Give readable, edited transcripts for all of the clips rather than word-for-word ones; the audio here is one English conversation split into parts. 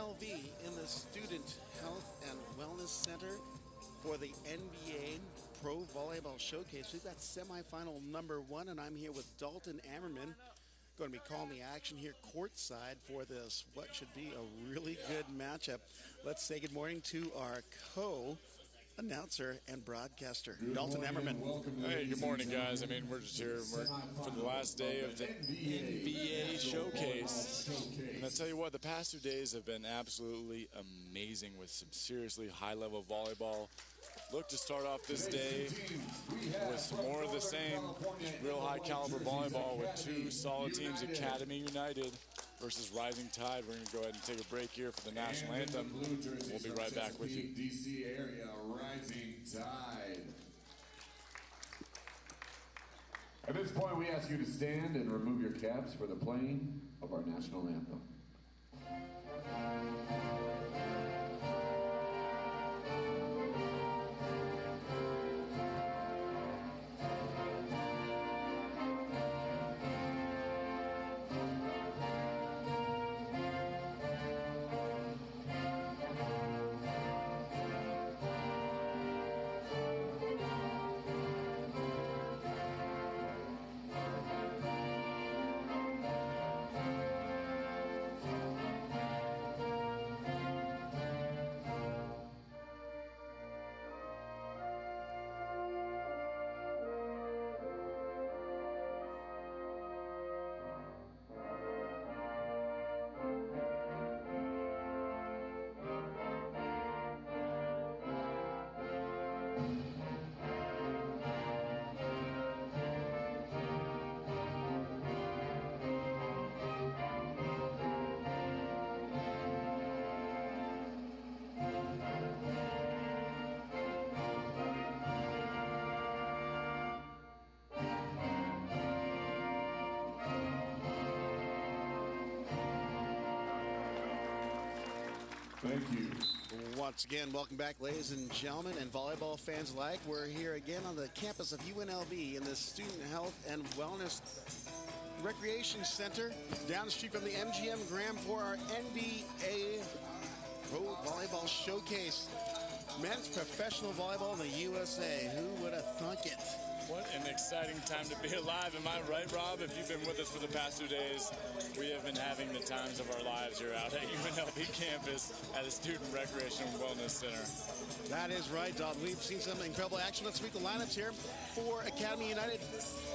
UNLV in the Student Health and Wellness Center for the NVA Pro Volleyball Showcase. We've got semifinal number 1, and I'm here with Dalton Ammerman. Going to be calling the action here courtside for this, what should be a really good matchup. Let's say good morning to our co-announcer and broadcaster, Dalton Ammerman. Hey, good morning, guys. We're just here for the last day of the NVA Showcase. And I'll tell you what, the past 2 days have been absolutely amazing with some seriously high-level volleyball. Look to start off this day with some more of the same, real high-caliber volleyball with two solid teams, Academy United versus Rising Tide. We're going to go ahead and take a break here for the national anthem. We'll be right back with you. DC area, Rising Tide. At this point, we ask you to stand and remove your caps for the playing of our national anthem. Thank you. Once again, welcome back, ladies and gentlemen, and volleyball fans alike. We're here again on the campus of UNLV in the Student Health and Wellness Recreation Center down the street from the MGM Grand for our NVA Pro Volleyball Showcase. Men's professional volleyball in the USA. Who would have thunk it? What an exciting time to be alive. Am I right, Rob? If you've been with us for the past 2 days, we have been having the times of our lives here out at UNLV campus at the Student Recreation and Wellness Center. That is right, Don. We've seen some incredible action. Let's read the lineups here for Academy United.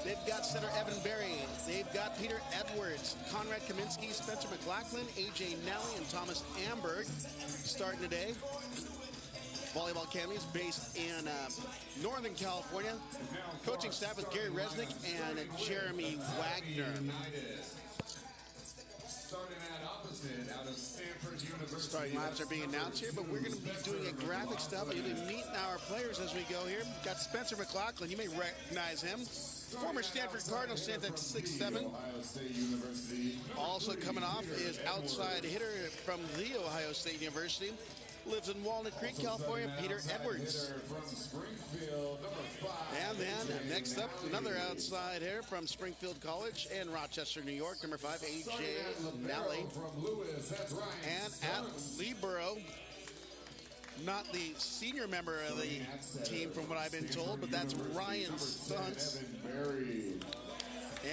They've got center Evan Berry. They've got Peter Edwards, Conrad Kaminsky, Spencer McLaughlin, AJ Nelly, and Thomas Amberg starting today. Volleyball Academy is based in Northern California. Coaching staff is Gary Resnick and Jeremy Wagner. Starting at opposite out of Stanford University. Starting lineups are being announced here, but we're going to be doing a graphic stuff. You'll be meeting our players as we go here. Got Spencer McLaughlin. You may recognize him. Former Stanford Cardinal, stands at 6'7". Also coming off is outside hitter from The Ohio State University. Lives in Walnut Creek, California, Peter Edwards. And then next up, another outside hitter from Springfield College in Rochester, New York, number 5, AJ Nelly. And at Leeboro, not the senior member of the team from what I've been told, but that's Ryan Stuntz.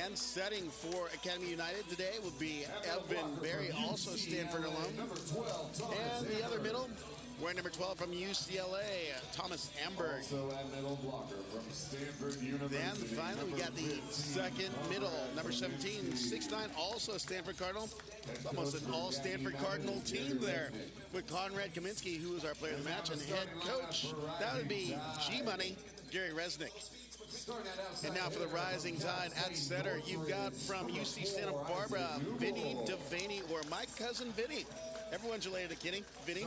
And setting for Academy United today would be Evan Berry, also Stanford alum. And the other middle, wearing number 12 from UCLA, Thomas Amberg. Also at middle blocker from Stanford University. Then finally we got the second middle, number 17, 6'9", also Stanford Cardinal. It's almost an all-Stanford Cardinal team there with Conrad Kaminsky, who is our player of the match, and head coach. That would be G-Money, Gary Resnick. And now for the Rising Tide at center, you've got from UC Santa Barbara, Vinny Devaney, or my cousin Vinny. Everyone's related to Vinny.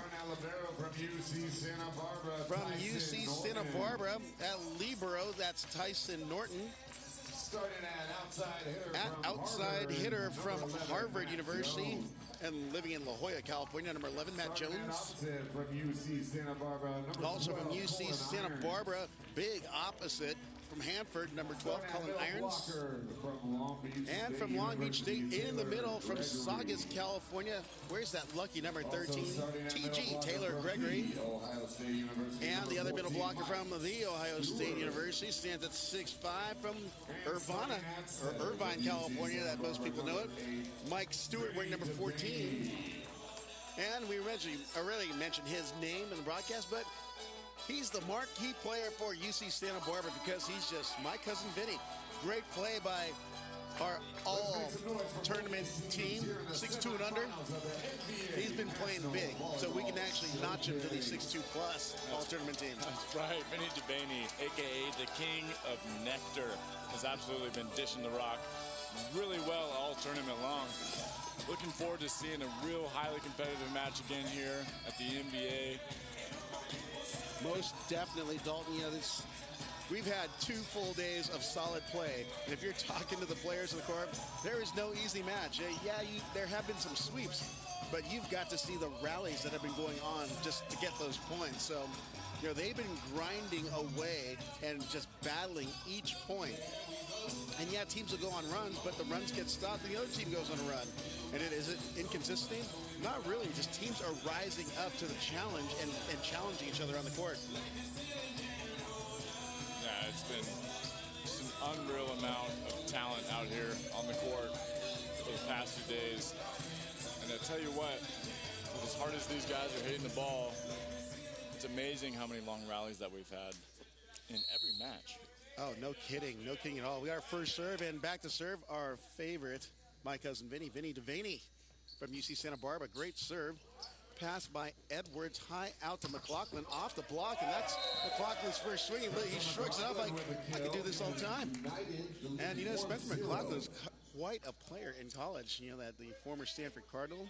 From UC Santa Barbara. From UC Santa Barbara at Leeboro, that's Tyson Norton. Starting at outside hitter from Harvard University and living in La Jolla, California, number 11, Matt Jones. From UC Santa Barbara. Also from UC Santa Barbara, big opposite from Hanford, number 12, Colin Irons. And from Long Beach State in the middle from Saugus, California. Where's that lucky number 13? TG, Taylor Gregory. And the other middle blocker from the Ohio State University stands at 6'5" from Irvine, California, that most people know it. Mike Stewart wearing number 14. And we already mentioned his name in the broadcast, but he's the marquee player for UC Santa Barbara because he's just my cousin Vinny. Great play by our all-tournament team, 6'2" and under. He's been playing big, so we can actually notch him to the 6'2" plus all-tournament team. That's right. Vinny DeBaney, a.k.a. the King of Nectar, has absolutely been dishing the rock really well all tournament long. Looking forward to seeing a real highly competitive match again here at the NVA. Most definitely, Dalton. You know, we've had 2 full days of solid play. And if you're talking to the players in the court, there is no easy match. There have been some sweeps, but you've got to see the rallies that have been going on just to get those points. So, you know, they've been grinding away and just battling each point. And yeah, teams will go on runs, but the runs get stopped and the other team goes on a run. And is it inconsistent? Not really. Just teams are rising up to the challenge and challenging each other on the court. Yeah, it's been just an unreal amount of talent out here on the court for the past few days. And I tell you what, as hard as these guys are hitting the ball, it's amazing how many long rallies that we've had in every match. Oh, no kidding. No kidding at all. We got our first serve, and back to serve our favorite, my cousin Vinny DeVaney from UC Santa Barbara. Great serve. Pass by Edwards, high out to McLaughlin, off the block, and that's McLaughlin's first swing. He shrugs it off like, I could do this all the time. And, you know, Spencer McLaughlin is quite a player in college. You know, that the former Stanford Cardinal,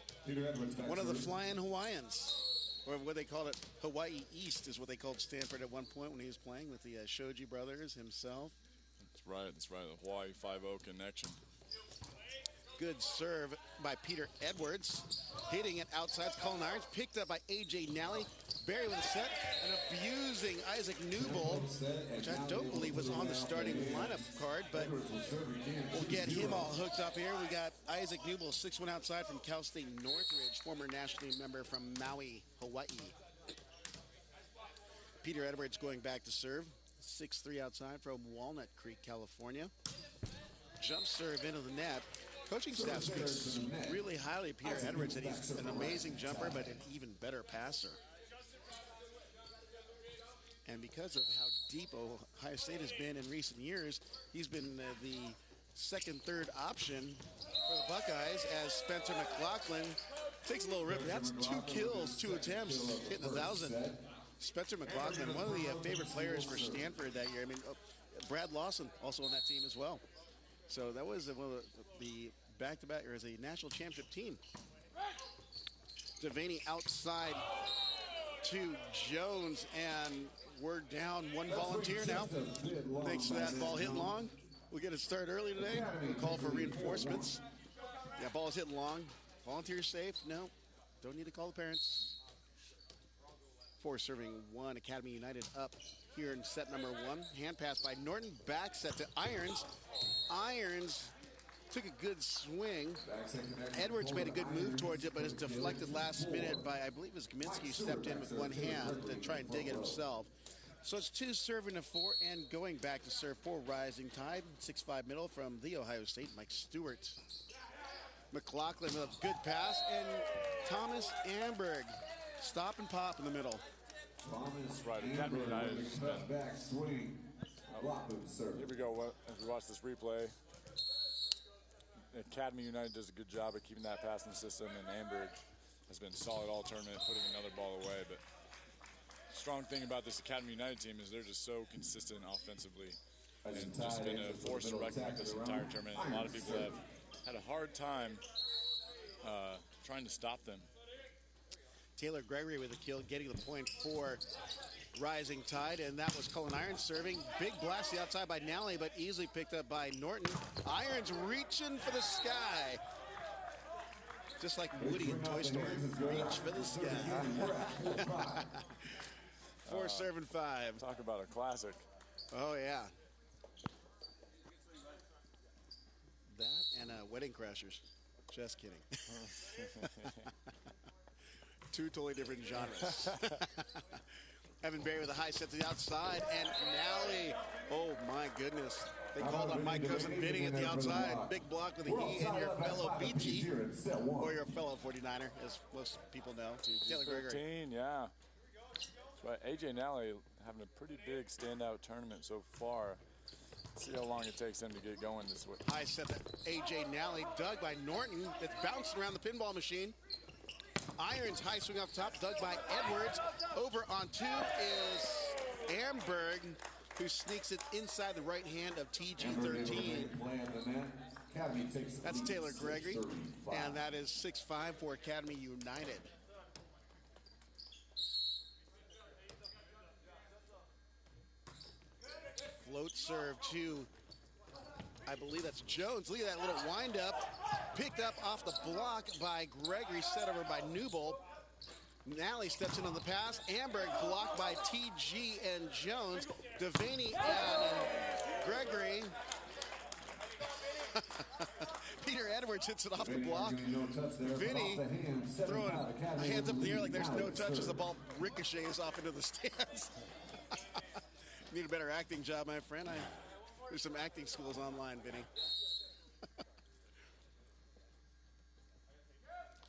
one of the Flying Hawaiians. Or what they called it, Hawaii East is what they called Stanford at one point when he was playing with the Shoji brothers himself. That's right, the Hawaii 5-0 connection. Good serve by Peter Edwards. Hitting it outside. Colin Irons picked up by A.J. Nally. Barry with a set and abusing Isaac Newbold, which I don't believe was on the starting lineup card, but we'll get him all hooked up here. We got Isaac Newbold, 6'1" outside from Cal State Northridge, former national team member from Maui, Hawaii. Peter Edwards going back to serve, 6'3" outside from Walnut Creek, California. Jump serve into the net. Coaching staff speaks really highly of Peter Edwards, that he's an amazing jumper, but an even better passer. And because of how deep Ohio State has been in recent years, he's been the second, third option for the Buckeyes as Spencer McLaughlin takes a little rip. That's 2 kills, 2 attempts, hitting 1,000. Spencer McLaughlin, one of the favorite players for Stanford that year. I mean, Brad Lawson also on that team as well. So that was one of the back-to-back, or as a national championship team. Devaney outside to Jones, and we're down 1 volunteer now. Thanks to that ball hit long. We'll get it started early today. We'll call for reinforcements. Yeah, ball is hitting long. Volunteer safe? No. Don't need to call the parents. 4 serving 1. Academy United up here in set number 1. Hand pass by Norton. Back set to Irons. Irons took a good swing. Edwards made a good move towards it, but it's deflected last minute by, I believe it was Kaminsky, stepped in with one hand to try and dig it himself. So it's 2 serving to 4 and going back to serve 4 Rising Tide. 6'5" middle from the Ohio State, Mike Stewart. McLaughlin with a good pass, and Thomas Amberg. Stop and pop in the middle. That's right. Academy United has been. Back swing. Here we go. As we watch this replay, Academy United does a good job of keeping that passing system, and Amberg has been solid all tournament, putting another ball away. But strong thing about this Academy United team is they're just so consistent offensively, and just been a force to reckon with this entire tournament. A lot of people have had a hard time trying to stop them. Taylor Gregory with a kill, getting the point for Rising Tide, and that was Colin Irons serving. Big blast the outside by Nally, but easily picked up by Norton. Irons reaching for the sky. Just like Woody in Toy Story. Reach for the sky. 4 serving 5. Talk about a classic. Oh, yeah. and Wedding Crashers. Just kidding. Two totally different genres. Evan Berry with a high set to the outside, and Nally. Oh my goodness. They called on my cousin Vinny at the outside. Big block with a he and your fellow BT, or your fellow 49er, as most people know. Taylor Gregory. 13, yeah. But AJ Nally having a pretty big standout tournament so far. See how long it takes him to get going this week. High set that AJ Nally dug by Norton. It's bouncing around the pinball machine. Irons high swing off top, dug by Edwards. Over on 2 is Amberg, who sneaks it inside the right hand of TG13. That's Taylor Gregory, and that is 6-5 for Academy United. Float serve to, I believe that's Jones. Look at that little wind up. Picked up off the block by Gregory, set over by Newbold. Nally steps in on the pass. Amberg blocked by TG and Jones. Devaney and Gregory. Peter Edwards hits it off the block. Vinny throwing hands up in the air like there's no touch as the ball ricochets off into the stands. Need a better acting job, my friend. There's some acting schools online, Vinny.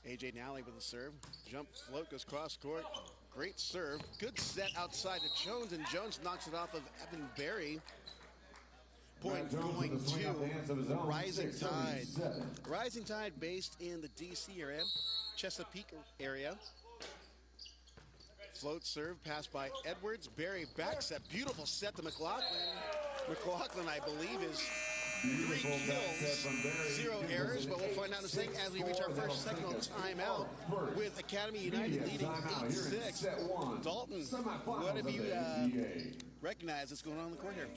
AJ Nally with the serve. Jump float goes cross court. Great serve. Good set outside to Jones, and Jones knocks it off of Evan Berry. Point going to Rising Tide. Rising Tide based in the DC area, Chesapeake area. Float serve, passed by Edwards. Berry back set. Beautiful set to McLaughlin. McLaughlin, I believe, is 3 kills, 0 errors, but we'll find out in a second as we reach our first sectional timeout with Academy United leading 8-6. Dalton, what have you recognized that's going on in the court here?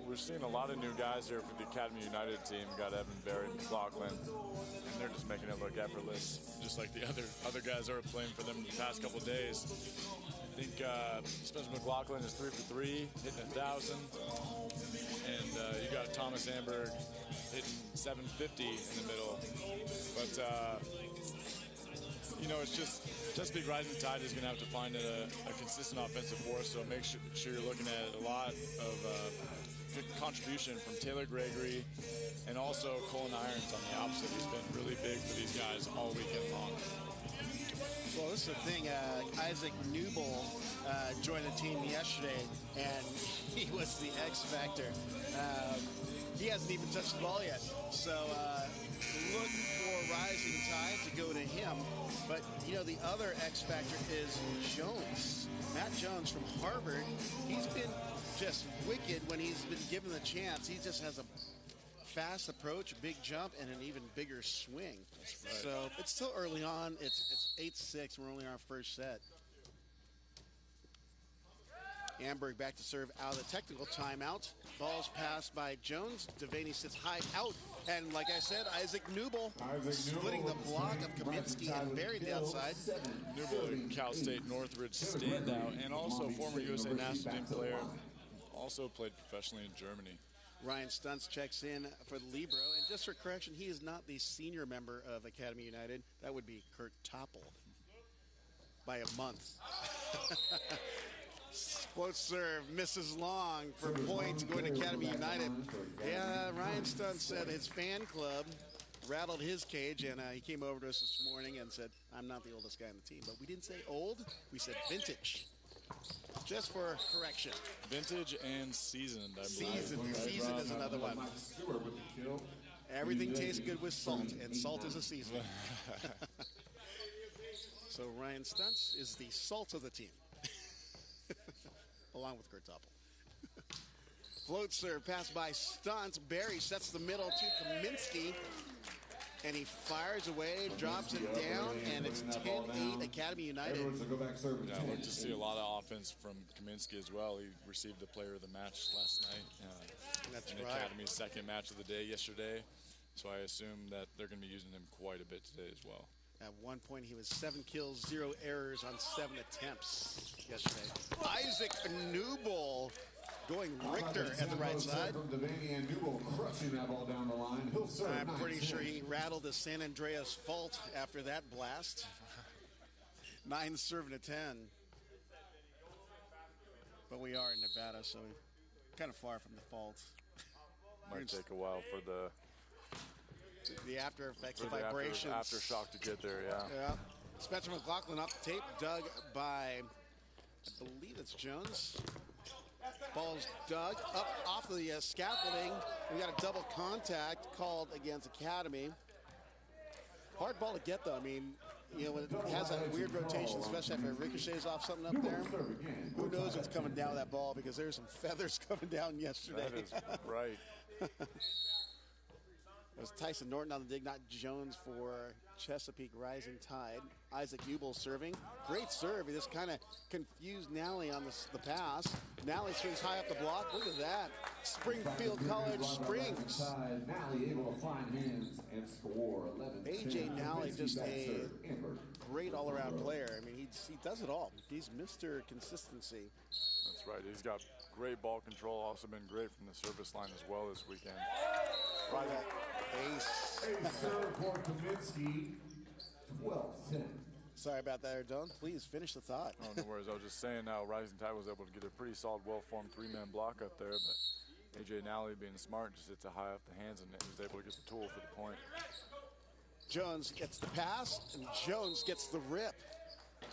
We're seeing a lot of new guys here for the Academy United team. We got Evan Berry, McLaughlin, and they're just making it look effortless, just like the other guys are playing for them the past couple of days. I think Spencer McLaughlin is 3 for 3, hitting 1,000, and you got Thomas Amberg hitting 750 in the middle. But you know, it's just Chesapeake Rising Tide is going to have to find a consistent offensive force. So make sure you're looking at a lot of contribution from Taylor Gregory and also Colin Irons on the opposite. He's been really big for these guys all weekend long. Well, this is the thing. Isaac Newbold joined the team yesterday, and he was the X factor. He hasn't even touched the ball yet. So look for Rising Tide to go to him. But, you know, the other X factor is Jones. Matt Jones from Harvard. He's been just wicked when he's been given the chance. He just has a fast approach, a big jump, and an even bigger swing. That's right. So it's still early on. It's 8-6. We're only in our first set. Amberg back to serve out of the technical timeout. Ball's passed by Jones. Devaney sits high out. And like I said, Isaac Newbold splitting the block of Kaminsky and buried the outside. Newbold, Cal State Northridge standout, and also former USA national team player. Also played professionally in Germany. Ryan Stuntz checks in for the Libero. And just for correction, he is not the senior member of Academy United. That would be Kurt Topple by a month. Float serve, misses long for points going to Academy United. Yeah, Ryan Stuntz said his fan club rattled his cage, and he came over to us this morning and said, I'm not the oldest guy on the team. But we didn't say old, we said vintage. Just for correction. Vintage and seasoned, I believe. Seasoned is another one. Everything tastes good with salt, and salt is a seasoning. So Ryan Stuntz is the salt of the team, along with Kurt Topple. Float serve, pass by Stuntz. Barry sets the middle to Kaminsky, and he fires away, drops it down, and it's 10-8 Academy United. Yeah, I look to see a lot of offense from Kaminsky as well. He received the player of the match last night. That's in right. Academy's second match of the day yesterday. So I assume that they're going to be using him quite a bit today as well. At one point, he was 7 kills, 0 errors on 7 attempts yesterday. Isaac Newbold going Richter at the right side. From Devaney and Newell crushing that ball down the line. He'll serve. I'm pretty sure he rattled the San Andreas fault after that blast. 9 serving to 10. But we are in Nevada, so kind of far from the fault. Might take a while for the after effects, the vibrations. Aftershock to get there, yeah. Spencer McLaughlin off the tape, dug by, I believe it's Jones. Ball's dug up off the scaffolding. We got a double contact called against Academy. Hard ball to get, though. I mean, you know, when it has that weird rotation, especially after it ricochets off something up there, who knows what's coming down with that ball, because there's some feathers coming down yesterday. That is right. It was Tyson Norton on the dig, not Jones for Chesapeake Rising Tide. Isaac Ubel serving. Great serve. He just kind of confused Nally on the pass. Nally swings high up the block. Look at that. Springfield College Springs. Nally able to find hands and score 11. A.J. Nally, just a great all-around player. I mean, he does it all. He's Mr. Consistency. That's right. He's got great ball control. Also been great from the service line as well this weekend. Right. Ace. Ace serve for Kaminsky. 12-10. Sorry about that, Erdone. Please finish the thought. Oh, no worries. I was just saying how Rising Tide was able to get a pretty solid, well-formed 3-man block up there, but A.J. Nally, being smart, just hits it high off the hands and was able to get the tool for the point. Jones gets the pass, and Jones gets the rip.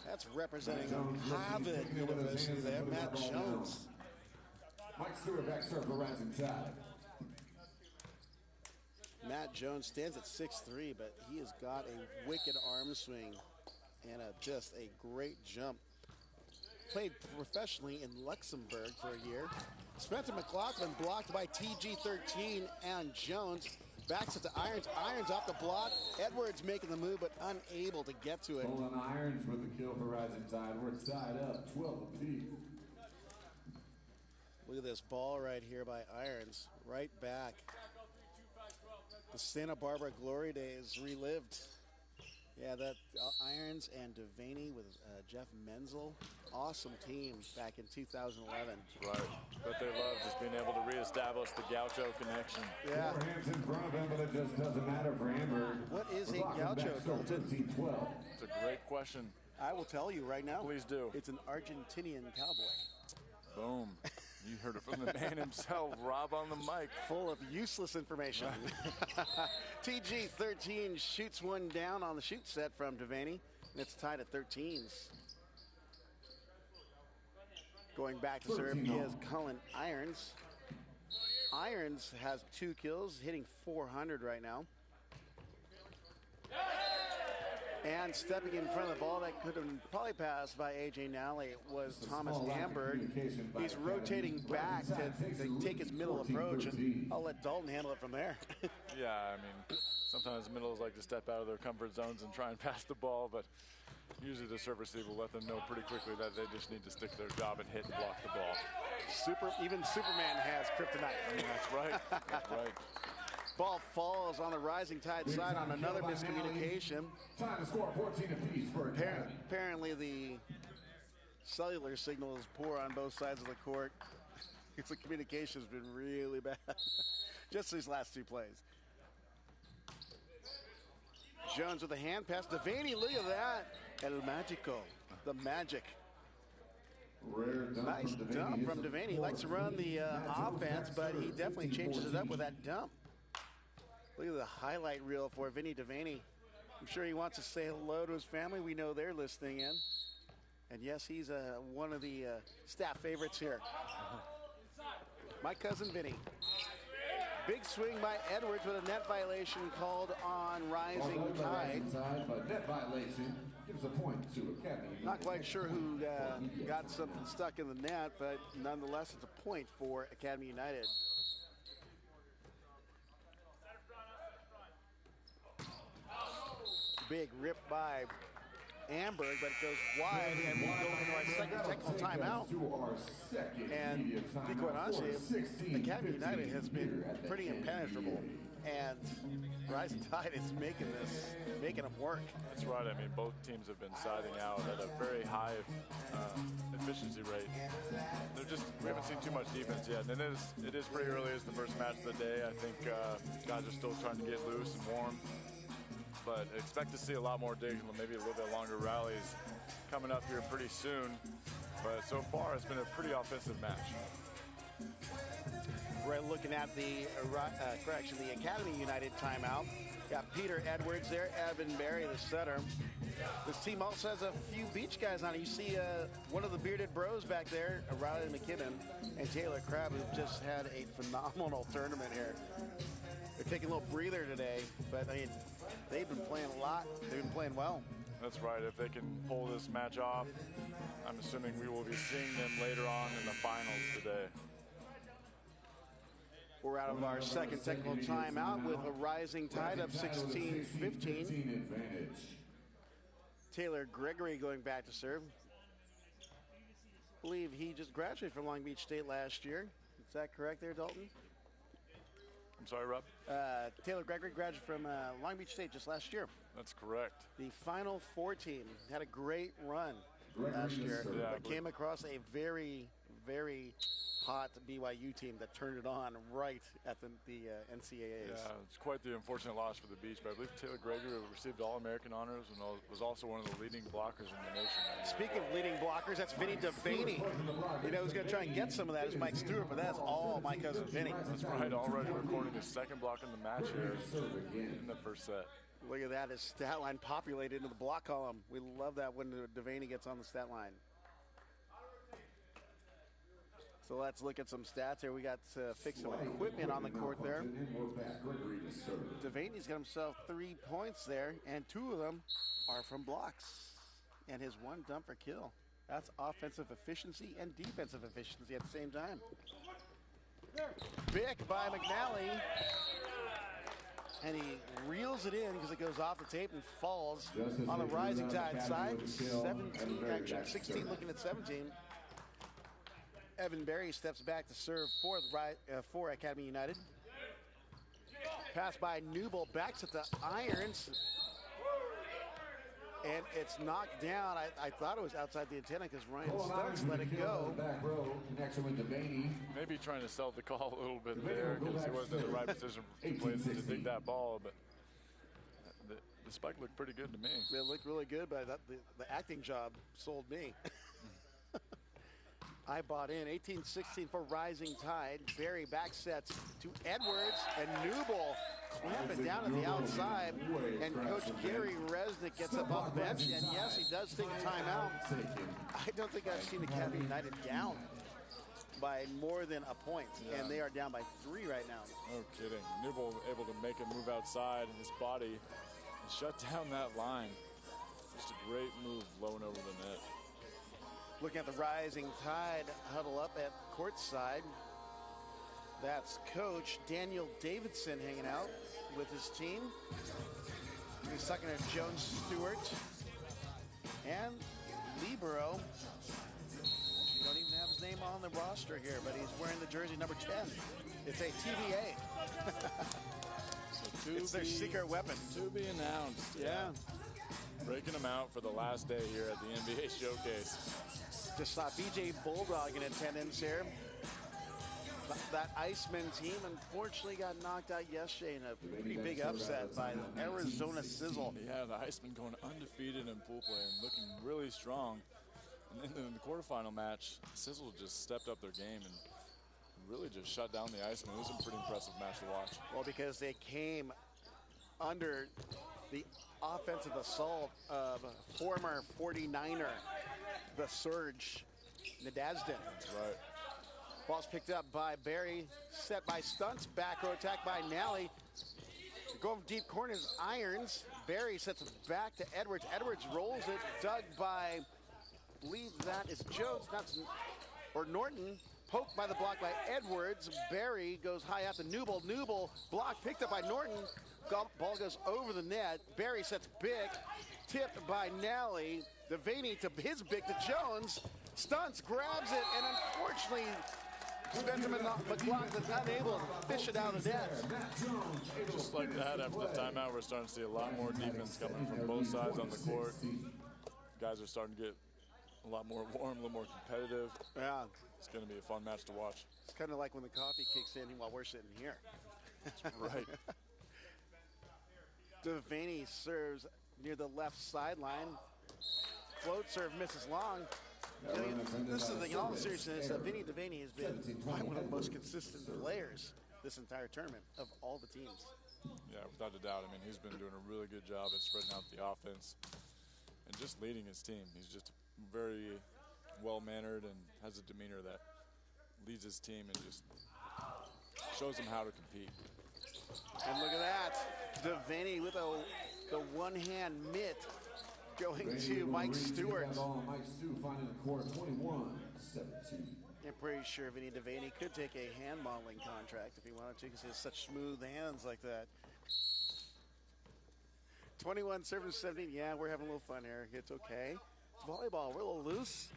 That's representing Harvard University there, Matt Jones. Mike Stewart back serve for Rising Tide. Matt Jones stands at 6'3", but he has got a wicked arm swing and just a great jump. Played professionally in Luxembourg for a year. Spencer McLaughlin blocked by TG13 and Jones. Backs it to Irons. Irons off the block. Edwards making the move, but unable to get to it. Olin Irons with the kill for Rising Tide. We're tied up, 12 apiece. Look at this ball right here by Irons. Right back. The Santa Barbara glory days relived. Yeah, that Irons and Devaney with Jeff Menzel. Awesome team back in 2011. Right. But they love just being able to reestablish the Gaucho connection. Yeah. Four hands in front of him, but it just doesn't matter for Hamburg. What is a Gaucho, Colton? 15-12. It's a great question. I will tell you right now. Please do. It's an Argentinian cowboy. Boom. You heard it from the man himself, Rob on the mic. Full of useless information. TG13 shoots one down on the shoot set from Devaney, and it's tied at 13s. Going back to serve is Cullen Irons. Irons has 2 kills, hitting 400 right now. And stepping in front of the ball that could have probably passed by A.J. Nally was Thomas Hamburg. He's rotating back to take his middle approach, and I'll let Dalton handle it from there. Yeah, I mean, sometimes middles like to step out of their comfort zones and try and pass the ball, but usually the serve receiver will let them know pretty quickly that they just need to stick to their job and hit and block the ball. Even Superman has kryptonite. I mean, that's right. That's right. Ball falls on the Rising Tide side on another miscommunication. Time to score 14 apiece for Academy. Apparently the cellular signal is poor on both sides of the court. The communication's been really bad. Just these last 2 plays. Jones with a hand pass. Devaney, look at that. El Magico, the magic. Rare dump Nice from dump from Devaney. He likes to run the offense, but he definitely changes it up with that dump. Look at the highlight reel for Vinny Devaney. I'm sure he wants to say hello to his family. We know they're listening in. And yes, he's one of the staff favorites here. My cousin Vinny. Big swing by Edwards with a net violation called on Rising Tide. But net violation gives a point to Academy. Not quite sure who got something stuck in the net, but nonetheless, it's a point for Academy United. Big rip by Amberg, but it goes wide, and we go into our second technical timeout. And to be quite honest with you, Academy United has been pretty impenetrable, and Rising Tide is making them work. That's right. I mean, both teams have been siding out at a very high efficiency rate. We haven't seen too much defense yet, and it is pretty early. It's the first match of the day. I think guys are still trying to get loose and warm. But expect to see a lot more digs, maybe a little bit longer rallies coming up here pretty soon. But so far, it's been a pretty offensive match. We're looking at the Academy United timeout. Got Peter Edwards there, Evan Berry, the setter. This team also has a few beach guys on it. You see one of the bearded bros back there, Riley McKibben, and Taylor Crabb, who've just had a phenomenal tournament here. They're taking a little breather today, but I mean, they've been playing a lot. They've been playing well. That's right. If they can pull this match off, I'm assuming we will be seeing them later on in the finals today. We're out of our second technical timeout with a Rising Tide up 16-15. Taylor Gregory going back to serve. I believe he just graduated from Long Beach State last year. Is that correct there, Dalton? I'm sorry, Rob? Taylor Gregory graduated from Long Beach State just last year. That's correct. The Final Four team had a great run last year, but came across a very, very hot BYU team that turned it on right at the NCAAs. Yeah, it's quite the unfortunate loss for the Beach, but I believe Taylor Gregory received All-American honors and was also one of the leading blockers in the nation. Speaking of leading blockers, that's Vinny Devaney. You know who's going to try and get some of that is Mike Stewart, but that's all my cousin Vinny. That's right, already recording his second block in the match here in the first set. Look at that, his stat line populated into the block column. We love that when Devaney gets on the stat line. So let's look at some stats here. We got to fix some equipment on the court there. Devaney's got himself 3 points there, and 2 of them are from blocks. And his 1 dump for kill. That's offensive efficiency and defensive efficiency at the same time. Bick by McNally. And he reels it in because it goes off the tape and falls on the Rising Tide side. 16 looking at 17. Evan Berry steps back to serve for Academy United. Pass by Newble, backs at the irons. And it's knocked down. I thought it was outside the antenna because Ryan Stokes let it go. Maybe trying to sell the call a little bit there because he wasn't in the right position to dig that ball. But the spike looked pretty good to me. It looked really good, but the acting job sold me. I bought in 18-16 for Rising Tide. Berry back sets to Edwards, and Newble clamping down at the outside. And Coach Gary Resnick gets up off the bench, and yes, he does take a timeout. I don't think I've seen Academy United down by more than a point, and they are down by 3 right now. No kidding. Newble able to make a move outside in his body and shut down that line. Just a great move blowing over the net. Looking at the Rising Tide huddle up at courtside. That's Coach Daniel Davidson hanging out with his team. He's sucking at Jones Stewart and Libero. Actually, don't even have his name on the roster here, but he's wearing the jersey number 10. It's a TVA. It's their secret weapon. To be announced. Yeah. Breaking them out for the last day here at the NVA Showcase. Just saw BJ Bulldog in attendance here. That Iceman team unfortunately got knocked out yesterday in a pretty big upset by the Arizona Sizzle. Yeah, the Iceman going undefeated in pool play and looking really strong. And then in the quarterfinal match, Sizzle just stepped up their game and really just shut down the Iceman. It was a pretty impressive match to watch. Well, because they came under the offensive assault of former 49er, the Surge, Nadazden. That's right. Ball's picked up by Berry, set by Stunts, back row attack by Nally. Going from deep corners, irons. Berry sets it back to Edwards. Edwards rolls it, dug by, I believe that is Jones, or Norton. Poked by the block by Edwards. Berry goes high out to Newble. Newble block picked up by Norton. Ball goes over the net. Berry sets big. tipped by Nally. Devaney to his big to Jones. Stunts, grabs it, and unfortunately, Benjamin McLaughlin unable to fish it out of net. Just like that, after the timeout, we're starting to see a lot more defense coming from both sides on the court. Guys are starting to get a lot more warm, a little more competitive. Yeah. It's going to be a fun match to watch. It's kind of like when the coffee kicks in while we're sitting here. Right. Devaney serves near the left sideline. Float serve misses long. This is the thing, in all seriousness, Vinny Devaney has been probably one of the most consistent players this entire tournament of all the teams. Yeah, without a doubt. I mean, he's been doing a really good job at spreading out the offense and just leading his team. He's just very well-mannered and has a demeanor that leads his team and just shows them how to compete. And look at that. Devaney with the one-hand mitt going to Mike Stewart. Mike Stewart finding the court 21-17. I'm pretty sure Vinny Devaney could take a hand modeling contract if he wanted to because he has such smooth hands like that. 21 serving 17. Yeah, we're having a little fun here. It's okay. It's volleyball. We're a little loose.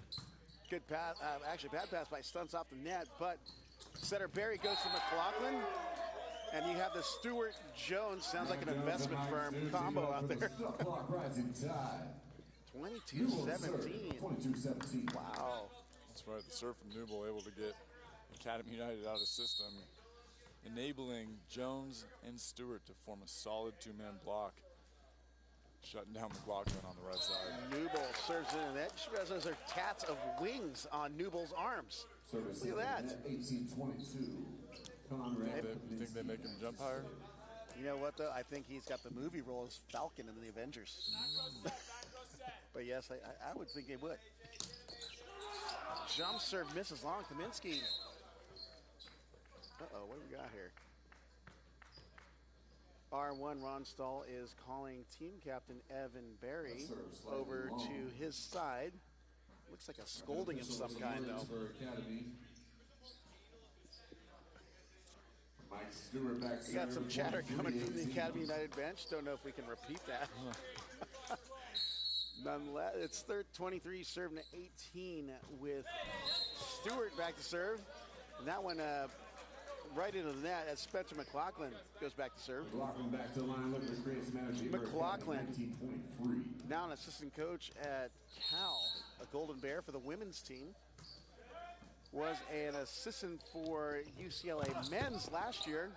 Good pass. Actually, bad pass by Stunts off the net, but setter Barry goes to McLaughlin. And you have the Stewart Jones, sounds like an investment firm combo out there. 22-17. 22-17. Wow. That's right. The serve from Newell able to get Academy United out of system, enabling Jones and Stewart to form a solid two-man block, shutting down McLaughlin on the right side. Newell serves in, and that just reminds us there tats of wings on Newell's arms. Look at that. 18-22. You think they make him jump higher? You know what, though? I think he's got the movie role as Falcon in the Avengers. But yes, I would think they would. Jump serve misses long. Kaminsky. Uh-oh, what do we got here? R1 Ron Stahl is calling team captain Evan Barry over to his side. Looks like a scolding of some kind, though. Mike Stewart back. We got some chatter coming from the Academy United bench. Don't know if we can repeat that. Nonetheless, it's 23 serving to 18 with Stewart back to serve. And that one right into the net as Spencer McLaughlin goes back to serve. McLaughlin back to the line, looking to create some energy. McLaughlin, now an assistant coach at Cal, a Golden Bear for the women's team. Was an assistant for UCLA men's last year.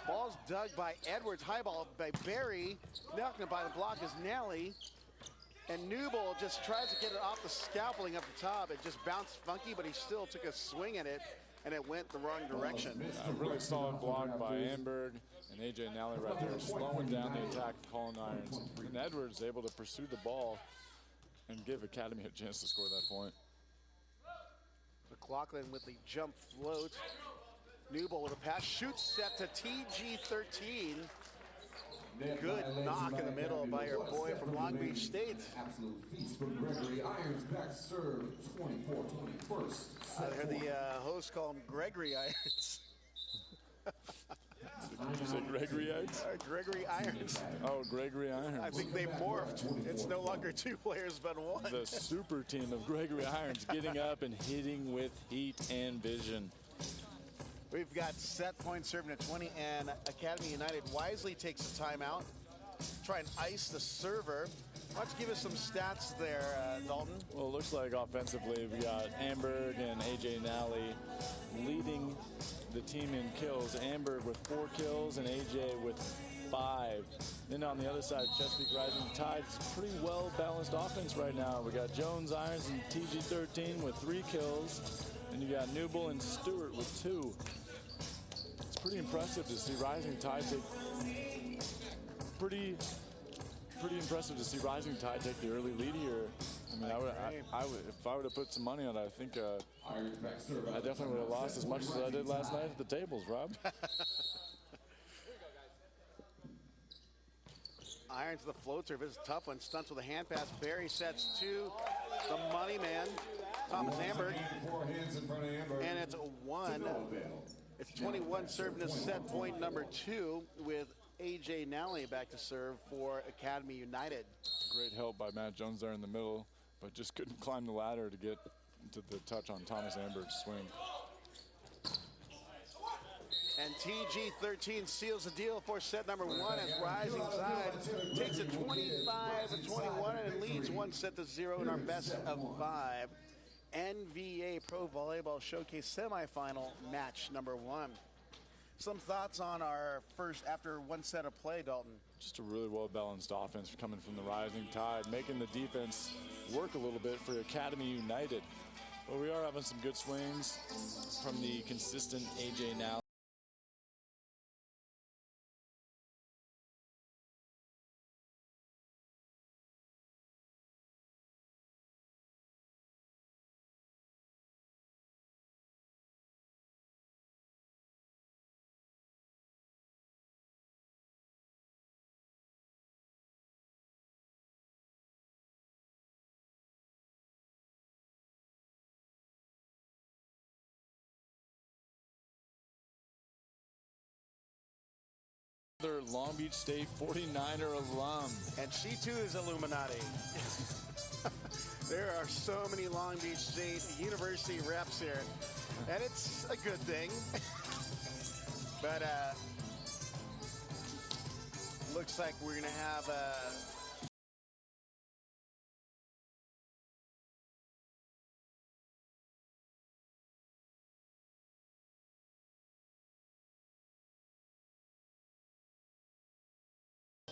Ball's dug by Edwards, high ball by Barry. Knocking it by the block is Nally. And Newell just tries to get it off the scalping up the top. It just bounced funky, but he still took a swing at it, and it went the wrong direction. A really solid block by Amberg and A.J. Nally right there, slowing down the attack of Colin Irons. And Edwards able to pursue the ball and give Academy a chance to score that point. McLaughlin with the jump float. Newell with a pass, shoots set to TG13. Good knock in the middle by our boy from Long Beach State. Absolute feast from Gregory Irons, back serve 24-21. I heard the host call him Gregory Irons. Did you say Gregory Irons? Gregory Irons. Oh, Gregory Irons. I think they morphed. It's no longer two players but one. The super team of Gregory Irons getting up and hitting with heat and vision. We've got set point serving at 20, and Academy United wisely takes a timeout. Try and ice the server. Why don't you give us some stats there, Dalton? Well, it looks like offensively we got Amberg and A.J. Nally leading the team in kills. Amberg with 4 kills and A.J. with 5. Then on the other side, Chesapeake Rising Tide. It's pretty well-balanced offense right now. We got Jones, Irons, and TG13 with 3 kills. And you got Newell and Stewart with 2. It's pretty impressive to see Rising Tide take pretty impressive to see Rising Tide take the early lead here. I mean, I would if I would have put some money on it, I think I definitely would have lost as much as I did last night at the tables, Rob. Irons the float serve is a tough one. Stunts with a hand pass. Barry sets 2. The money man, Thomas Amberg. And it's a 1. It's 21 serving to set point number 2 with A.J. Nally back to serve for Academy United. Great help by Matt Jones there in the middle, but just couldn't climb the ladder to get to the touch on Thomas Ambert's swing. And TG13 seals the deal for set number 1 as Rising Tide takes it 25-21 and leads 1-0 in our best of 5 NVA Pro Volleyball Showcase semifinal match number 1. Some thoughts on our first after one set of play, Dalton? Just a really well-balanced offense coming from the Rising Tide, making the defense work a little bit for Academy United. But we are having some good swings from the consistent AJ Now. Another Long Beach State 49er alum. And she too is Illuminati. There are so many Long Beach State University reps here, and it's a good thing. But looks like we're gonna have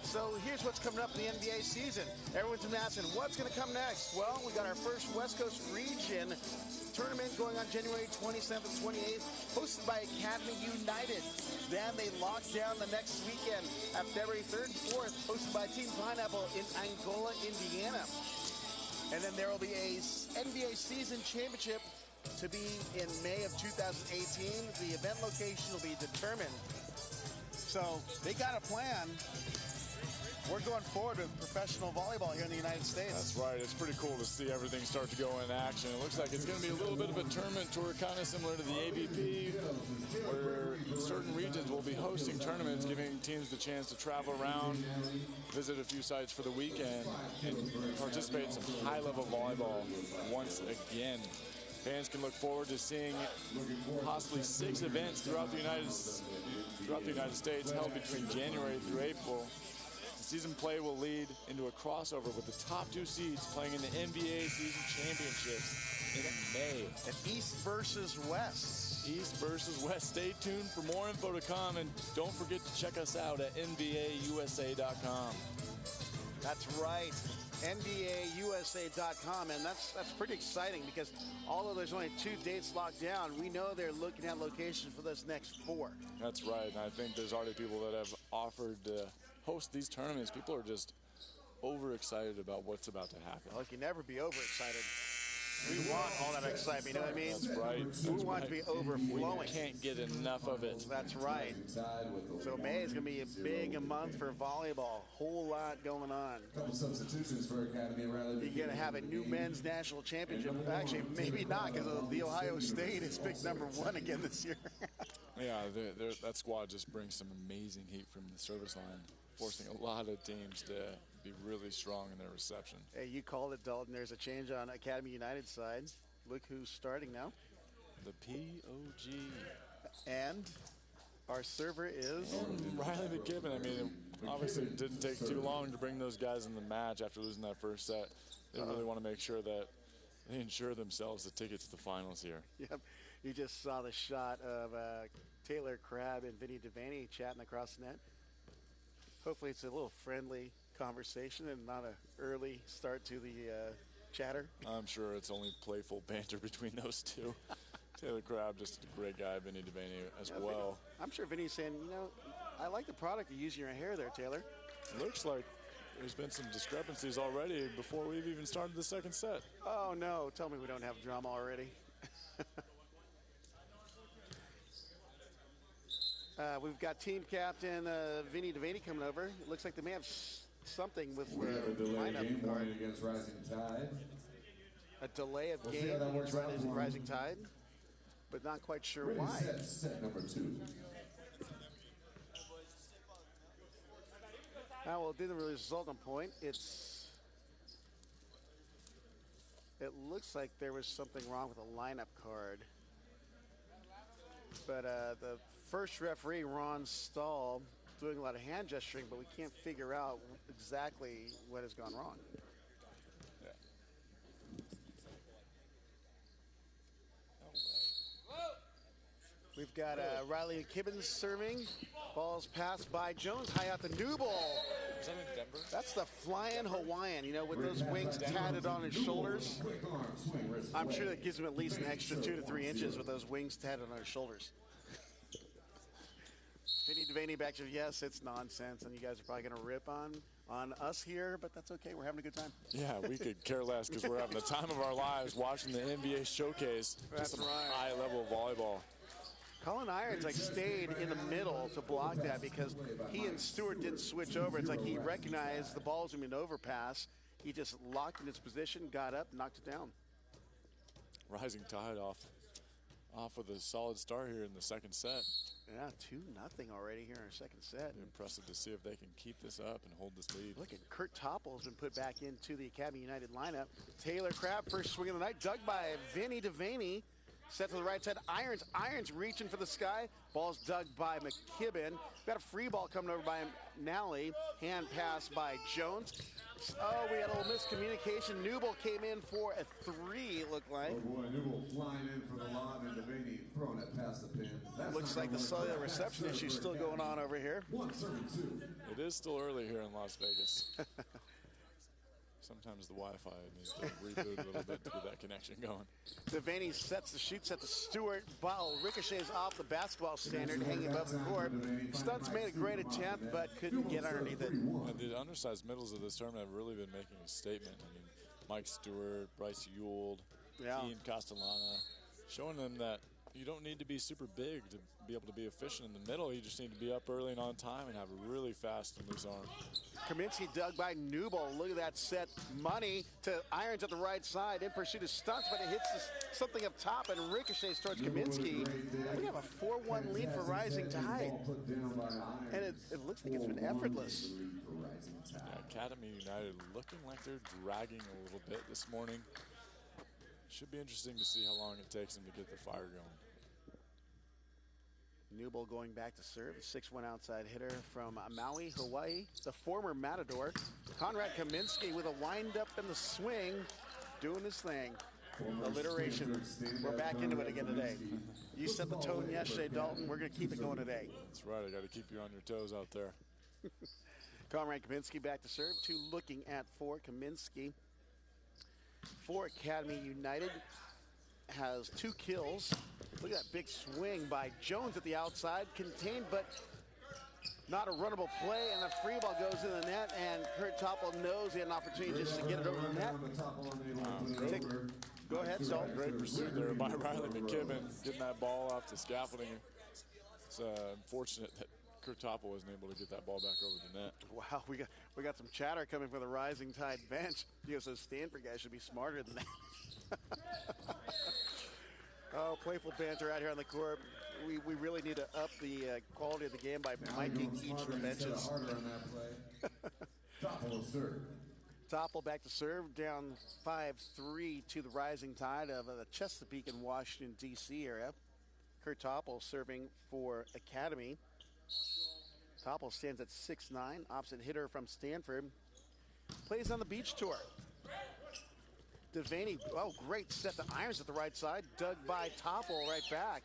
So here's what's coming up in the NBA season. Everyone's been asking, what's going to come next? Well, we got our first West Coast region tournament going on January 27th and 28th, hosted by Academy United. Then they lock down the next weekend at February 3rd and 4th, hosted by Team Pineapple in Angola, Indiana. And then there will be a NBA season championship to be in May of 2018. The event location will be determined. So they got a plan. We're going forward with professional volleyball here in the United States. That's right. It's pretty cool to see everything start to go in action. It looks like it's going to be a little bit of a tournament tour, kind of similar to the AVP, where certain regions will be hosting tournaments, giving teams the chance to travel around, visit a few sites for the weekend, and participate in some high-level volleyball once again. Fans can look forward to seeing possibly 6 events throughout the United States held between January through April. Season play will lead into a crossover with the top 2 seeds playing in the NVA season championships in May. And East versus West. East versus West. Stay tuned for more info to come, and don't forget to check us out at NVAUSA.com. That's right, NVAUSA.com, and that's pretty exciting because although there's only 2 dates locked down, we know they're looking at locations for those next 4. That's right, and I think there's already people that have offered host these tournaments. People are just overexcited about what's about to happen. Well, you can never be overexcited. We want all that excitement, you know what I mean? That's right. We want it to be overflowing. We can't get enough of it. That's right. So May is going to be a big month for volleyball. Whole lot going on. Couple substitutions for Academy. You're going to have a new men's national championship. Actually, maybe not, because the Ohio State is picked number 1 again this year. Yeah, that squad just brings some amazing heat from the service line, forcing a lot of teams to be really strong in their reception. Hey, you called it, Dalton. There's a change on Academy United side. Look who's starting now. The POG. And our server is Riley McKibben. I mean, obviously it didn't take too long to bring those guys in the match after losing that first set. They really want to make sure that they ensure themselves a ticket to the finals here. Yep. You just saw the shot of Taylor Crabb and Vinny Devaney chatting across the net. Hopefully it's a little friendly conversation and not an early start to the chatter. I'm sure it's only playful banter between those two. Taylor Crabb, just a great guy, Vinny Devaney as well. I'm sure Vinny's saying, you know, I like the product you're using your hair there, Taylor. It looks like there's been some discrepancies already before we've even started the second set. Oh, no. Tell me we don't have drama already. We've got team captain Vinny Devaney coming over. It looks like they may have something with a delay game card. against Rising Tide. A delay of game against Rising Tide, but not quite sure why. Set number 2. Well, it didn't really result in point. It's It looks like there was something wrong with the lineup card. But the first referee, Ron Stahl, doing a lot of hand gesturing, but we can't figure out exactly what has gone wrong. Yeah. We've got Riley McKibben serving. Ball's passed by Jones, high out the new ball. Is that in Denver? That's the flying Hawaiian, you know, with those wings tatted on his shoulders. I'm sure that gives him at least an extra 2 to 3 inches with those wings tatted on his shoulders. Vinny Devaney back to, yes, it's nonsense, and you guys are probably going to rip on us here, but that's okay. We're having a good time. Yeah, we could care less because we're having the time of our lives watching the NVA showcase. That's some right. High level volleyball. Colin Irons stayed in the middle to block that because he and Stewart didn't switch over. It's like he recognized the ball was going to be an overpass. He just locked in his position, got up, knocked it down. Rising Tide off with a solid start here in the second set. Yeah, 2-0 already here in our second set. Impressive to see if they can keep this up and hold this lead. Look at Kurt Toppel has been put back into the Academy United lineup. Taylor Crabb, first swing of the night, dug by Vinny Devaney. Set to the right side, Irons reaching for the sky. Ball's dug by McKibben. Got a free ball coming over by Nally. Hand pass by Jones. Oh, we had a little miscommunication. Newell came in for a 3, it looked like. Oh boy, Newell flying in for the lob and Devaney throwing it past the pin. Looks like the cellular reception issue still going on over here. 1-2. It is still early here in Las Vegas. Sometimes the Wi-Fi needs to reboot a little bit to get that connection going. Devaney sets the shoot set to Stewart. Ball ricochets off the basketball standard, hanging above the court. Stunts made a great attempt, but couldn't get underneath it. And the undersized middles of this tournament have really been making a statement. I mean, Mike Stewart, Bryce Ewald, Ian Castellana, showing them that you don't need to be super big to be able to be efficient in the middle. You just need to be up early and on time and have a really fast and loose arm. Kaminsky dug by Newell. Look at that set. Money to Irons at the right side in pursuit of Stunts, but it hits something up top and ricochets towards Kaminsky. We have a 4-1 lead for Rising Tide. And it looks like it's been effortless. Yeah, Academy United looking like they're dragging a little bit this morning. Should be interesting to see how long it takes them to get the fire going. Newell going back to serve. 6-1 outside hitter from Maui, Hawaii. The former Matador. Conrad Kaminsky with a wind-up in the swing. Doing his thing. Alliteration. We're back into it again today. You set the tone yesterday, Dalton. We're going to keep it going today. That's right. I got to keep you on your toes out there. Conrad Kaminsky back to serve. 2 looking at 4. Kaminsky for Academy United has 2 kills. Look at that big swing by Jones at the outside. Contained, but not a runnable play. And the free ball goes in the net. And Kurt Toppel knows he had an opportunity just to get it over the net. Go ahead, Salt. Great pursuit there by Riley McKibben, getting that ball off the scaffolding. It's unfortunate that Kurt Toppel wasn't able to get that ball back over the net. Wow, we got some chatter coming from the Rising Tide bench. You know, so Stanford guys should be smarter than that. Oh, playful banter out here on the court. We really need to up the quality of the game by miking each of the benches. Toppel back to serve, down 5-3 to the Rising Tide of the Chesapeake and Washington, D.C. area. Kurt Toppel serving for Academy. Toppel stands at 6'9", opposite hitter from Stanford. Plays on the beach tour. Devaney, oh, great set to Irons at the right side. Dug by Toppel right back.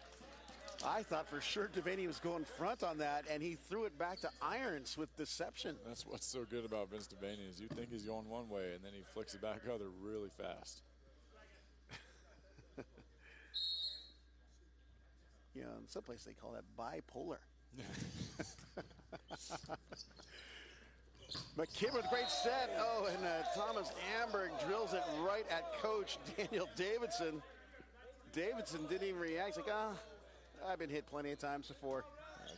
I thought for sure Devaney was going front on that, and he threw it back to Irons with deception. That's what's so good about Vince Devaney is you think he's going one way, and then he flicks it back other really fast. You know, in some place they call that bipolar. McKibben with a great set. Oh, and Thomas Amberg drills it right at Coach Daniel Davidson. Davidson didn't even react. He's like, I've been hit plenty of times before.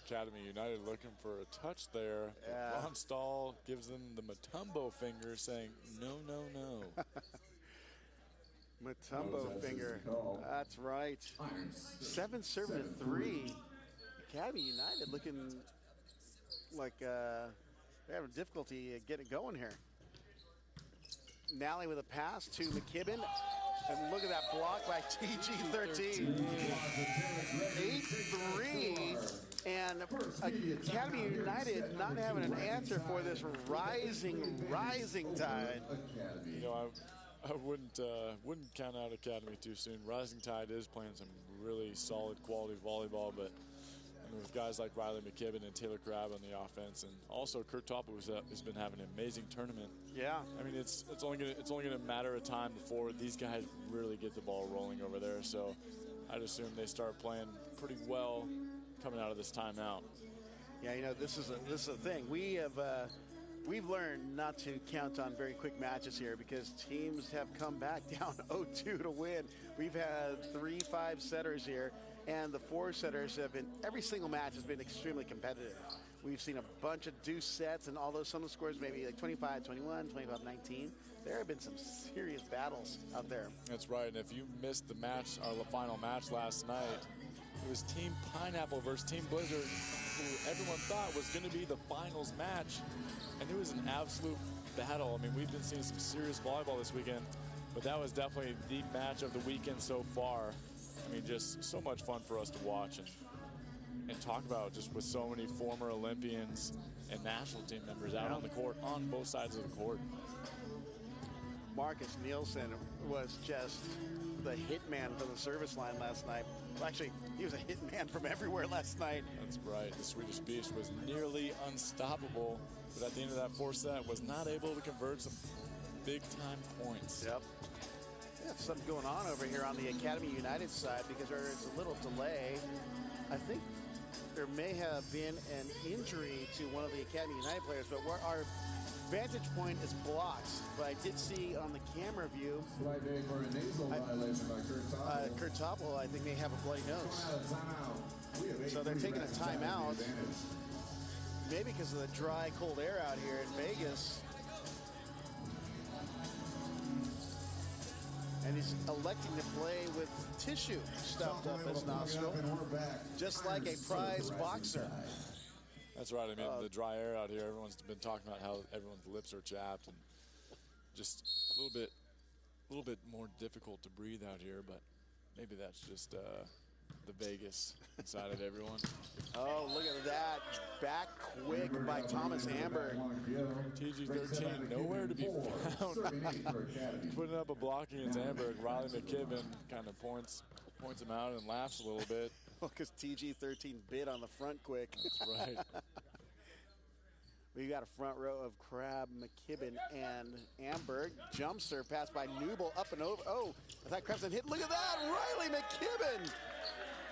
Academy United looking for a touch there. Yeah. Ron Stahl gives them the Matumbo finger saying, no, no, no. Matumbo finger. That's right. 7 serving to 3. Academy United looking like they're having difficulty getting going here. Nally with a pass to McKibben. And look at that block by TG13. 8-3. And Academy United not having an answer for this rising tide. You know, I wouldn't count out Academy too soon. Rising Tide is playing some really solid quality volleyball, but I mean, with guys like Riley McKibben and Taylor Crabb on the offense, and also Kurt Topple has been having an amazing tournament. Yeah. I mean, it's only gonna matter of time before these guys really get the ball rolling over there. So I'd assume they start playing pretty well coming out of this timeout. Yeah, you know, this is a thing. We've learned not to count on very quick matches here because teams have come back down 0-2 to win. We've had 3 5-setters here, and the 4-setters have been, every single match has been extremely competitive. We've seen a bunch of deuce sets, and although some of the scores maybe like 25-21, 25-19, there have been some serious battles out there. That's right, and if you missed the final match last night, it was Team Pineapple versus Team Blizzard, who everyone thought was going to be the finals match. And it was an absolute battle. I mean, we've been seeing some serious volleyball this weekend, but that was definitely the match of the weekend so far. I mean, just so much fun for us to watch and talk about, just with so many former Olympians and national team members out on the court, on both sides of the court. Marcus Nielsen was just the hitman from the service line last night. Well, actually, he was a hitman from everywhere last night. That's right. The Swedish Beast was nearly unstoppable, but at the end of that 4th set was not able to convert some big-time points. Yep. We have something going on over here on the Academy United side because there is a little delay. I think there may have been an injury to one of the Academy United players, but our vantage point is blocked. But I did see on the camera view, Kurt Topple, I think, may have a bloody nose. So they're taking a timeout, maybe because of the dry, cold air out here in Vegas. And he's electing to play with tissue stuffed up his nostril, just like a prize boxer. That's right. I mean, the dry air out here, everyone's been talking about how everyone's lips are chapped and just a little bit more difficult to breathe out here, but maybe that's just the Vegas inside of everyone. Oh, look at that. Back quick by Thomas Amberg. TG13, nowhere to be found. Putting up a block against Amberg. Riley McKibben kind of points him out and laughs a little bit. Because TG13 bit on the front quick. That's right. We got a front row of Crabb, McKibben, and Amberg. Jump serve pass by Newble, up and over. Oh, I thought Crabb's hit. Look at that, Riley McKibben.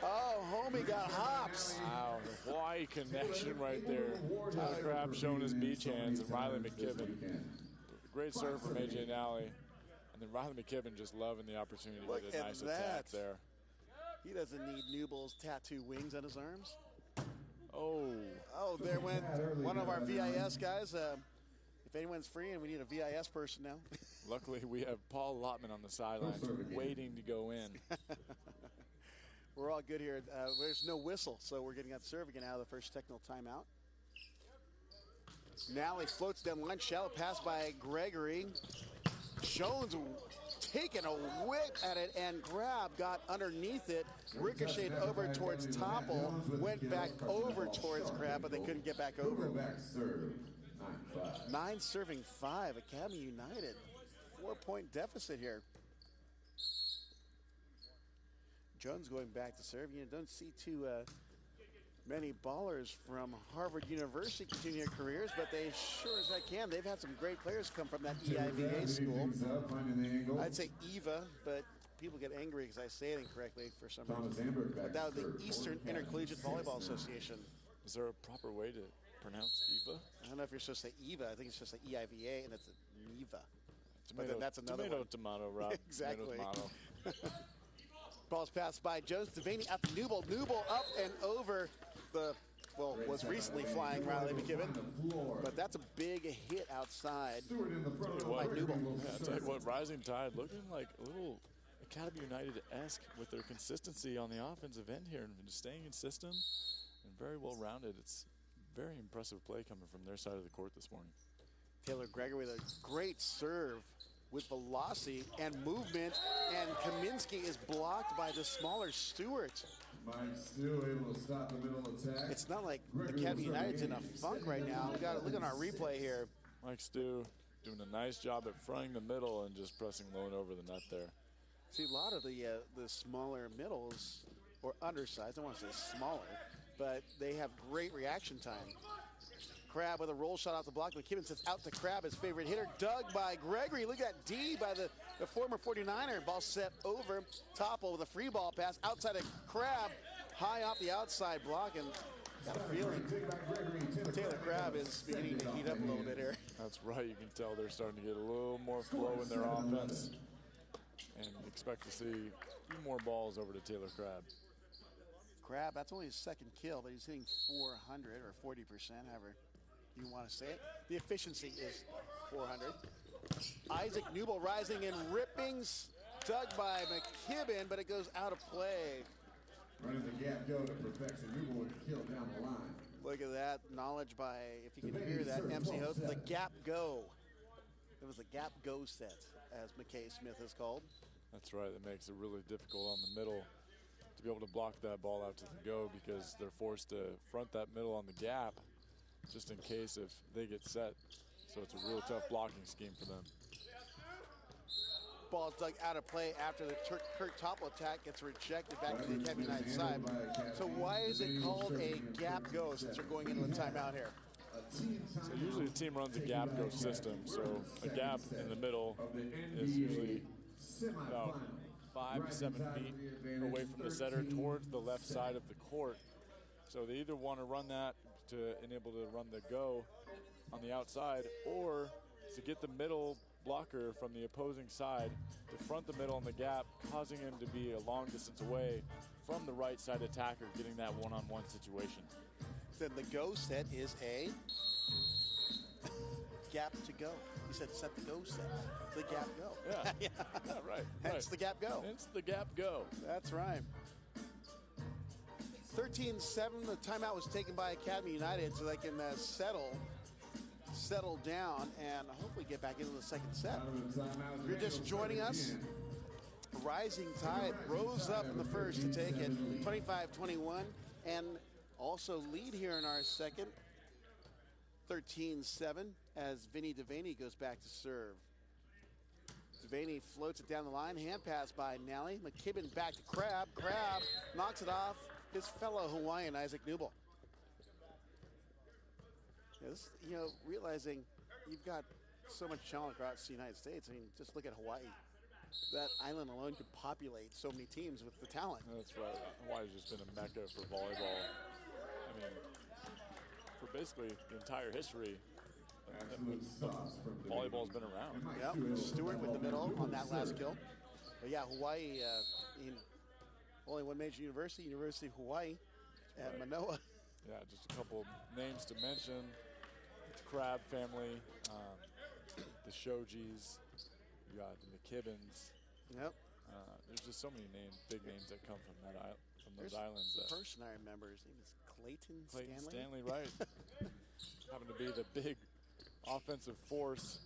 Oh, homie got hops. Wow, the Hawaii connection right there. Tyler Crabb showing his beach hands, and Riley McKibben. Great serve from AJ Nally. And then Riley McKibben just loving the opportunity with a nice attack there. He doesn't need Newble's tattoo wings on his arms. Oh, there went one of our VIS guys. If anyone's free, and we need a VIS person now. Luckily, we have Paul Lottman on the sidelines waiting to go in. We're all good here. There's no whistle, so we're getting that serve again out of the first technical timeout. Nally floats down the line. Shallow pass by Gregory. Jones taking a whip at it, and Crabb got underneath it, ricocheted over towards Topple, went back over towards Crabb, but they couldn't get back over. 9 serving 5, Academy United. 4-point deficit here. Jones going back to serve. You don't see too many ballers from Harvard University continue their careers, but they sure as I can. They've had some great players come from that EIVA school. I'd say EVA, but people get angry because I say it incorrectly for some reason. But that was the Eastern Intercollegiate Volleyball Association. Is there a proper way to pronounce EVA? I don't know if you're supposed to say EVA. I think it's just like EIVA, and it's a NEVA. Tomato, that's another tomato, one. Tomato, Rob. Exactly. Tomato. Ball's passed by Jones. Devaney at the Newble. Newble up and over the, well, was recently flying Riley McKibben. But that's a big hit outside by Newble. Yeah, I'll tell you what, Rising Tide looking like a little Academy United-esque with their consistency on the offensive end here and just staying consistent and very well-rounded. It's very impressive play coming from their side of the court this morning. Taylor Gregory with a great serve with velocity and movement, and Kaminsky is blocked by the smaller Stewart. Mike still able to stop the middle attack. It's not like Academy United's in a funk right now. We got to look at our replay here. Mike Stu doing a nice job at fronting the middle and just pressing low and over the net there. See, a lot of the smaller middles, or undersized, I don't want to say smaller, but they have great reaction time. Crab with a roll shot off the block. McKibben sets out to Crab, his favorite hitter. Dug by Gregory. Look at that D by the former 49er. Ball set over. Topple with a free ball pass outside of Crab. High off the outside block, and got a feeling Taylor Crab is beginning to heat up a little bit here. That's right. You can tell they're starting to get a little more flow in their offense, and expect to see a few more balls over to Taylor Crab. Crab, that's only his second kill, but he's hitting 400 or 40%, however you want to say it. The efficiency is 400. Isaac Newble rising and rippings, dug by McKibben, but it goes out of play. Running the gap go to perfection. Newble with the kill down the line. Look at that knowledge by, if you can hear that, MC host, the gap go. It was the gap go set, as McKay Smith is called. That's right. That makes it really difficult on the middle to be able to block that ball out to the go, because they're forced to front that middle on the gap just in case if they get set. So it's a real tough blocking scheme for them. Ball dug out of play after the Kurt Topple attack gets rejected back to the Academy United side. So why is it called a gap go since we're going into a timeout here? So usually the team runs a gap go system. So a gap in the middle is usually about 5 to 7 feet away from the setter towards the left side of the court. So they either want to run that to enable to run the go on the outside, or to get the middle blocker from the opposing side to front the middle on the gap, causing him to be a long distance away from the right side attacker, getting that one-on-one situation. Then the go set is a gap to go. He said set the go set. The gap go. Yeah, yeah, right. Hence the gap go. Hence the gap go. That's right. 13-7, the timeout was taken by Academy United so they can settle down and hopefully get back into the second set. If you're just joining us, Rising Tide rose up in the first to take it 25-21 and also lead here in our second 13-7 as Vinny Devaney goes back to serve. Devaney floats it down the line, hand pass by Nally. McKibben back to Crab. Crab knocks it off his fellow Hawaiian, Isaac Newble. This, realizing you've got so much talent across the United States. I mean, just look at Hawaii. That island alone could populate so many teams with the talent. That's right. Hawaii's just been a mecca for volleyball. I mean, for basically the entire history, volleyball's been around. Yep, Stewart with the middle on that last kill. But yeah, Hawaii, only one major university, University of Hawaii at Manoa. Yeah, just a couple names to mention. It's Crab family, the Shojis, you got the McKibbens. Yep. There's just so many big names that come from those islands. The person I remember, his name is Clayton Stanley, right. Happened to be the big offensive force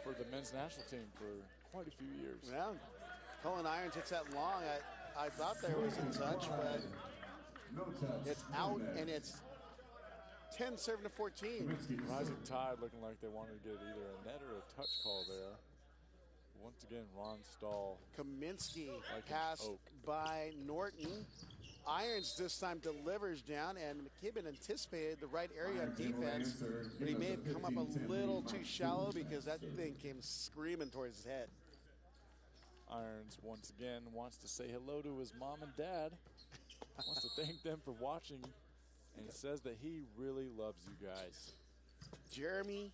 for the men's national team for quite a few years. Yeah. Cullen Irons hits that long. I thought there was a touch, but it's out, and it's 10-7 to 14. Rising Tide looking like they wanted to get either a net or a touch call there. Once again, Ron Stahl. Kaminsky passed by Norton. Irons this time delivers down, and McKibben anticipated the right area on defense, but he may have come up a little too shallow because that thing came screaming towards his head. Irons once again wants to say hello to his mom and dad. Wants to thank them for watching, and he says that he really loves you guys. Jerry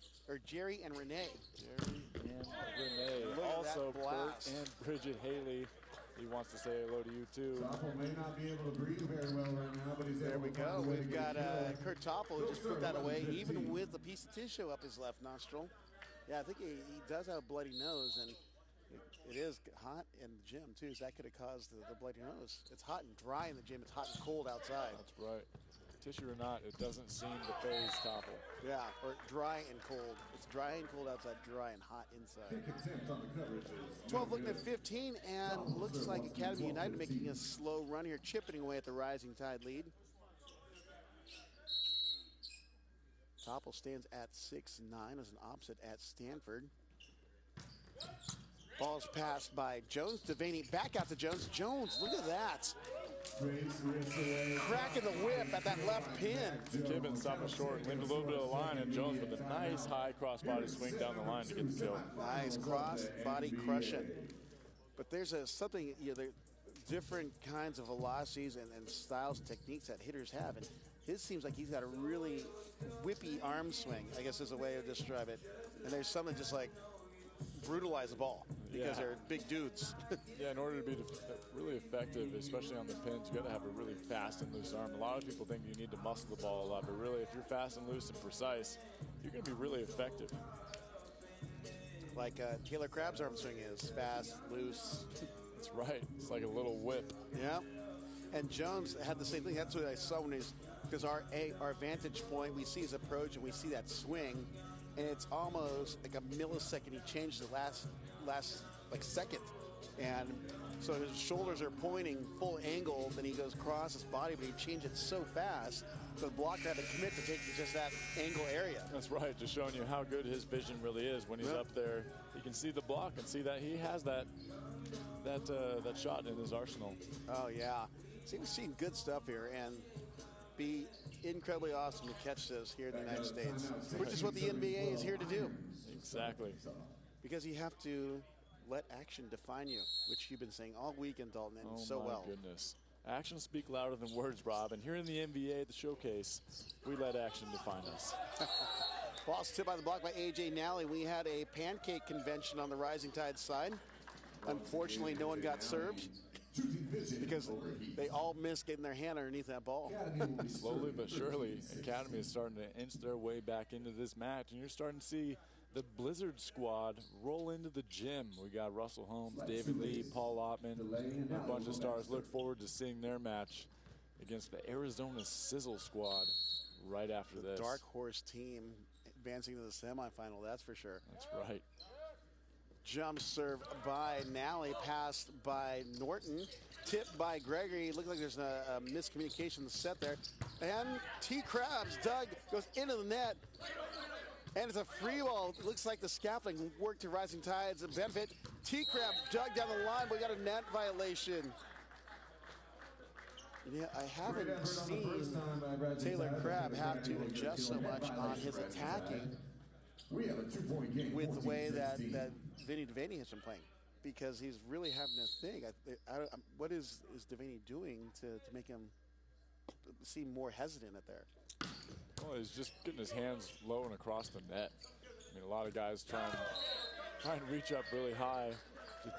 and Renee. Jerry and Renee. Also, Bert and Bridget Haley. He wants to say hello to you too. Topple may not be able to breathe very well right now, but he's there. We go. We've got Kurt Topple who just put that away, even with a piece of tissue up his left nostril. Yeah, I think he does have a bloody nose, and it is hot in the gym too, so that could have caused the bloody nose. It's hot and dry in the gym. It's hot and cold outside. That's right. tissue or not, it doesn't seem to phase Topple. Yeah, or dry and cold. It's dry and cold outside, dry and hot inside. 12 looking at 15, and looks like Academy United making a slow run here, chipping away at the Rising Tide lead. Topple stands at 6'9" as an opposite at Stanford. Ball's passed by Jones. Devaney back out to Jones. Jones, look at that. Cracking the whip at that left pin. Gibbons stopping short, leaned a little bit of the line, and Jones with a nice high cross-body swing down the line to get the kill. Nice cross-body crushing. But there's something, there different kinds of velocities and styles and techniques that hitters have. And his seems like he's got a really whippy arm swing, I guess is a way to describe it. And there's some that just like brutalize the ball because they're big dudes. Yeah, in order to be really effective, especially on the pins, you got to have a really fast and loose arm. A lot of people think you need to muscle the ball a lot, but really if you're fast and loose and precise, you're going to be really effective. Like Taylor Crabb's arm swing is fast, loose. That's right. It's like a little whip. Yeah. And Jones had the same thing. That's what I saw when he's, because our vantage point, we see his approach and we see that swing, and it's almost like a millisecond. He changed the last like second, and so his shoulders are pointing full angle. Then he goes across his body, but he changed it so fast, so the blocker had to commit to taking just that angle area. That's right. Just showing you how good his vision really is when he's up there. He can see the block and see that he has that shot in his arsenal. Oh yeah, so we've seen good stuff here, and be incredibly awesome to catch this here in the United States, which is what the NVA is here to do. Exactly. Because you have to let action define you, which you've been saying all weekend, Dalton, and so well. Oh, my goodness. Actions speak louder than words, Rob. And here in the NVA at the showcase, we let action define us. Ball's tipped by the block by A.J. Nally. We had a pancake convention on the Rising Tide side. Unfortunately, no one got served because they all missed getting their hand underneath that ball. Slowly but surely, Academy is starting to inch their way back into this match, and you're starting to see the Blizzard squad roll into the gym. We got Russell Holmes, David Lee, Paul Ottman, a bunch of stars. Look forward to seeing their match against the Arizona Sizzle squad right after this. Dark horse team advancing to the semifinal, that's for sure. That's right. Jump serve by Nally, passed by Norton, tipped by Gregory. Looks like there's a miscommunication in the set there. And T. Krabs, Doug, goes into the net. And it's a free ball. It looks like the scaffolding worked to Rising Tide's benefit. T. Crab dug down the line, but we got a net violation. Yeah, I haven't seen Taylor Crabb have to adjust so much on his attacking with the way that Vinny Devaney has been playing, because he's really having to think. What is Devaney doing to make him seem more hesitant at there? Well, he's just getting his hands low and across the net. I mean, a lot of guys trying to reach up really high,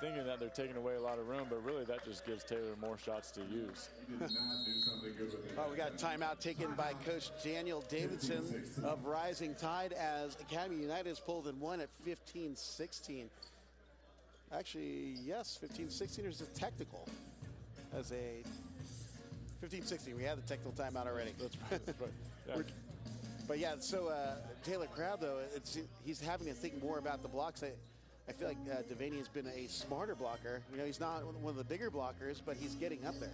thinking that they're taking away a lot of room, but really that just gives Taylor more shots to use. Oh, we got a timeout taken by Coach Daniel Davidson of Rising Tide as Academy United is pulled and won at 15-16. Actually, yes, 15-16 is a technical. As a 15-16, we had the technical timeout already. That's right. That's right. Yeah. But yeah, so Taylor Crabb, though, he's having to think more about the blocks. I feel like Devaney has been a smarter blocker. You know, he's not one of the bigger blockers, but he's getting up there.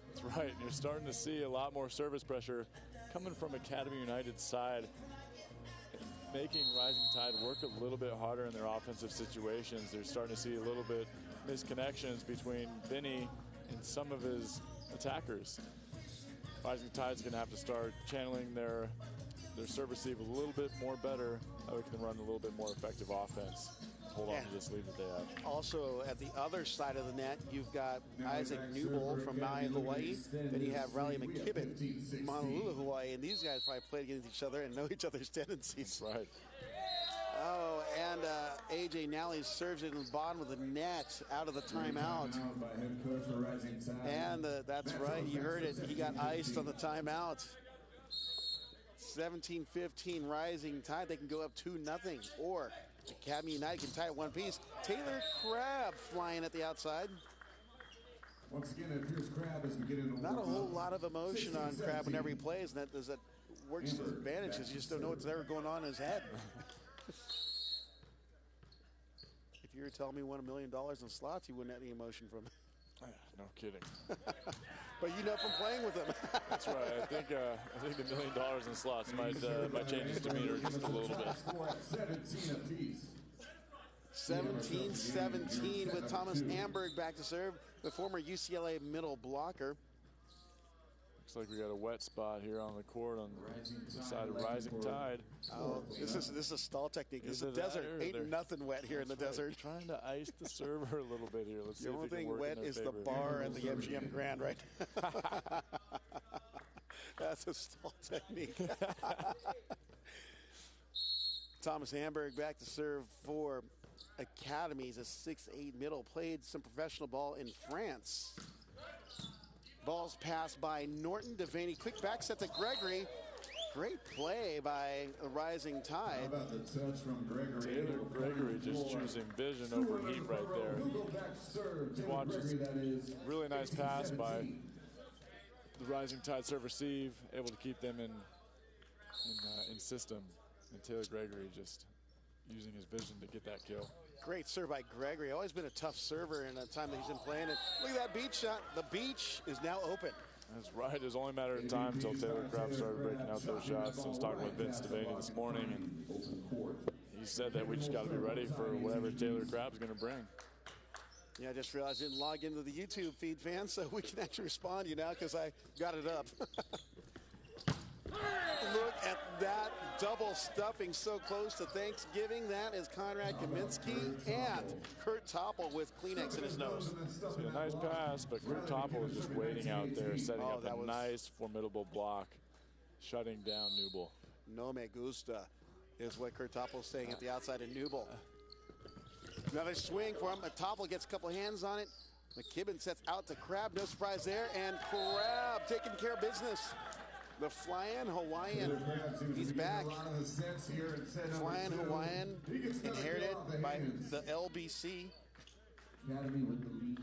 That's right. And you're starting to see a lot more service pressure coming from Academy United's side, making Rising Tide work a little bit harder in their offensive situations. They're starting to see a little bit misconnections between Vinny and some of his attackers. Rising Tide's going to have to start channeling their serve receive a little bit more better, so we can run a little bit more effective offense. Hold on to this lead that they have. Also, at the other side of the net, you've got Isaac Newbold from Maui, Hawaii. Then you have Riley McKibben from Honolulu, Hawaii. And these guys probably play against each other and know each other's tendencies. That's right. Oh, and A.J. Nally serves it in the bottom of the net out of the timeout. And that's right, you heard it. He got iced on the timeout. 17-15 Rising Tide. They can go up 2-0, or Academy United can tie it one piece. Taylor Crabb flying at the outside. Once again, it appears Crab as we get into Not a whole lot of emotion on Crab whenever he plays, and that works to his advantage because you just don't know what's ever going on in his head. If you were telling me he won $1 million in slots, you wouldn't have any emotion from him. No kidding. But you know from playing with him. That's right. I think the $1 million in slots might change his demeanor just a little bit. 17-17 with Thomas Amberg back to serve, the former UCLA middle blocker. Looks like we got a wet spot here on the court on the side of Rising Tide. Oh, this is a stall technique. This is a desert. Ain't nothing wet here in the desert. Trying to ice the server a little bit here. Let's see the only thing wet is the bar and the MGM Grand, right? That's a stall technique. Thomas Amberg back to serve for Academy. He's a 6'8" middle. Played some professional ball in France. Ball's passed by Norton. Devaney, quick back set to Gregory. Great play by a Rising Tide. How about the touch from Gregory? Taylor Gregory just choosing vision over heat right there. Watch this really nice pass by the Rising Tide serve receive, able to keep them in system. And Taylor Gregory just using his vision to get that kill. Great serve by Gregory. Always been a tough server in the time that he's been playing. And look at that beach shot. The beach is now open. That's right. It was only a matter of time until Taylor Crab started breaking out those shots. I was talking with Vince Devaney this morning, and he said that we just got to be ready for whatever Taylor Crab's going to bring. Yeah, I just realized I didn't log into the YouTube feed, fans, so we can actually respond to you now because I got it up. Look at that double stuffing so close to Thanksgiving. That is Conrad Kaminsky and Kurt Topple with Kleenex in his nose. See, a nice pass, but Kurt Topple was just waiting out there, setting up a nice, formidable block, shutting down Newble. No me gusta is what Kurt Topple is saying at the outside of Newble. Another swing for him. Topple gets a couple hands on it. McKibben sets out to Crab. No surprise there. And Crab taking care of business. The Flying Hawaiian, he's back. Flying Hawaiian, inherited by the LBC. Academy with the lead,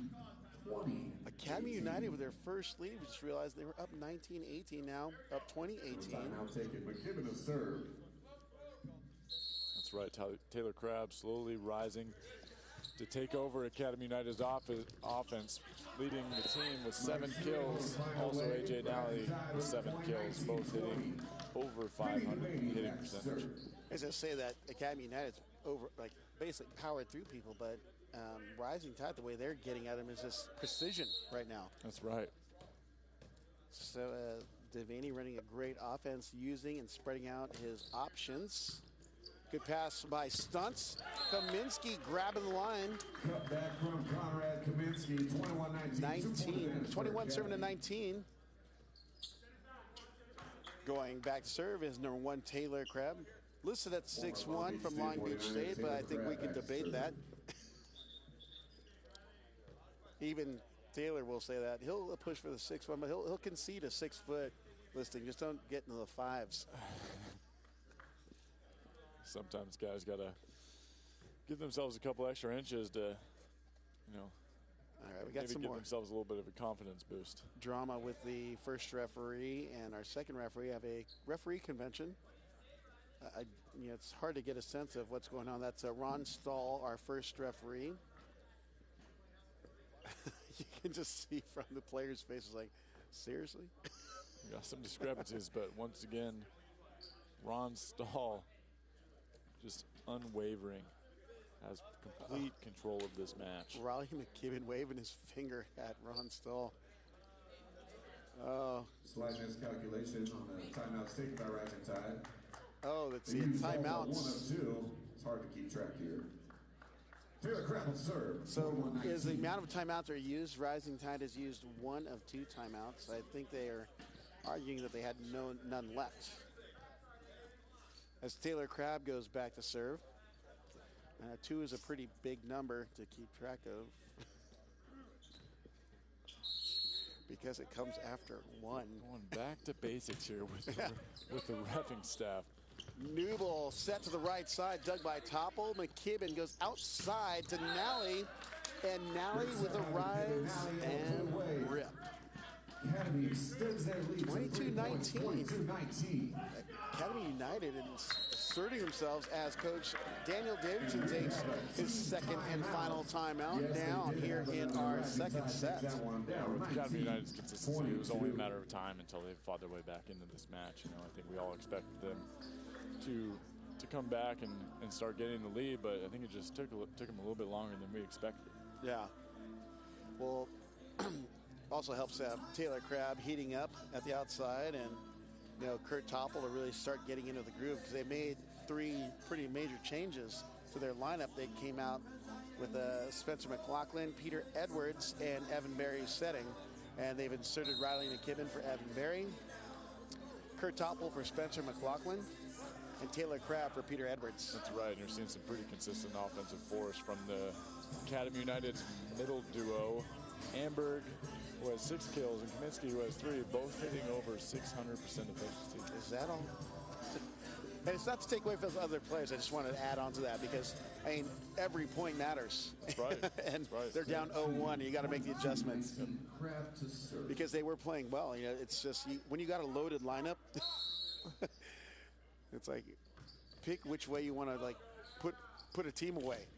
20. Academy United with their first lead. We just realized they were up 19-18 now, up 20-18. Now taking McKibben to serve. That's right. Taylor Crab slowly rising to take over Academy United's offense, leading the team with 7 kills. Also AJ Nally with 7 kills, both hitting over 500 hitting percentage. I was going to say that Academy United's basically powered through people, but Rising Tide, the way they're getting at him is just precision right now. That's right. So Devaney running a great offense, using and spreading out his options. Good pass by Stunts. Kaminsky grabbing the line. Cut back from Conrad Kaminsky, 21-19. 21 serving to 19. Going back to serve is number 1 Taylor Crab. Listed at 6'1" from Long Beach State, but I think we can debate that. Even Taylor will say that. He'll push for the 6'1", but he'll concede a 6-foot listing. Just don't get into the 5s. Sometimes guys got to give themselves a couple extra inches to, all right, we got some give more themselves a little bit of a confidence boost. Drama with the first referee and our second referee. Have a referee convention. It's hard to get a sense of what's going on. That's Ron Stahl, our first referee. You can just see from the players' faces, like, seriously? We got some discrepancies, but once again, Ron Stahl just unwavering, has complete control of this match. Raleigh McKibben waving his finger at Ron Stahl. Slight miscalculation on the timeouts taken by Rising Tide. Oh, let's see, timeouts. 1 of 2. It's hard to keep track here. Taylor Crab will serve. So is the amount of timeouts are used, Rising Tide has used 1 of 2 timeouts. I think they are arguing that they had none left. As Taylor Crab goes back to serve. 2 is a pretty big number to keep track of. Because it comes after 1. Going back to basics here with the reffing staff. New ball set to the right side, dug by Topple. McKibben goes outside to Nally. And Nally with a rise and rip. Academy extends their lead 22-19. Academy United is asserting themselves as Coach Daniel Davidson takes his second and final timeout down here in our second set. Yeah, with Academy United's consistency, it was only a matter of time until they fought their way back into this match. You know, I think we all expected them to come back and start getting the lead, but I think it just took them a little bit longer than we expected. Yeah. Well, also helps have Taylor Crabb heating up at the outside, and you know, Kurt Topple to really start getting into the groove, because they made 3 pretty major changes to their lineup. They came out with Spencer McLaughlin, Peter Edwards, and Evan Berry's setting, and they've inserted Riley McKibben for Evan Berry, Kurt Topple for Spencer McLaughlin, and Taylor Crabb for Peter Edwards. That's right. You're seeing some pretty consistent offensive force from the Academy United's middle duo. Amberg, who has 6 kills, and Kaminsky, who has 3, both hitting over 600% efficiency. Is that all? And it's not to take away from those other players. I just wanted to add on to that, because, I mean, every point matters. That's right. And That's right. they're down 0-1. You got to make the adjustments. Because they were playing well. You know, it's just, when you got a loaded lineup, it's like, pick which way you want to, like, put a team away.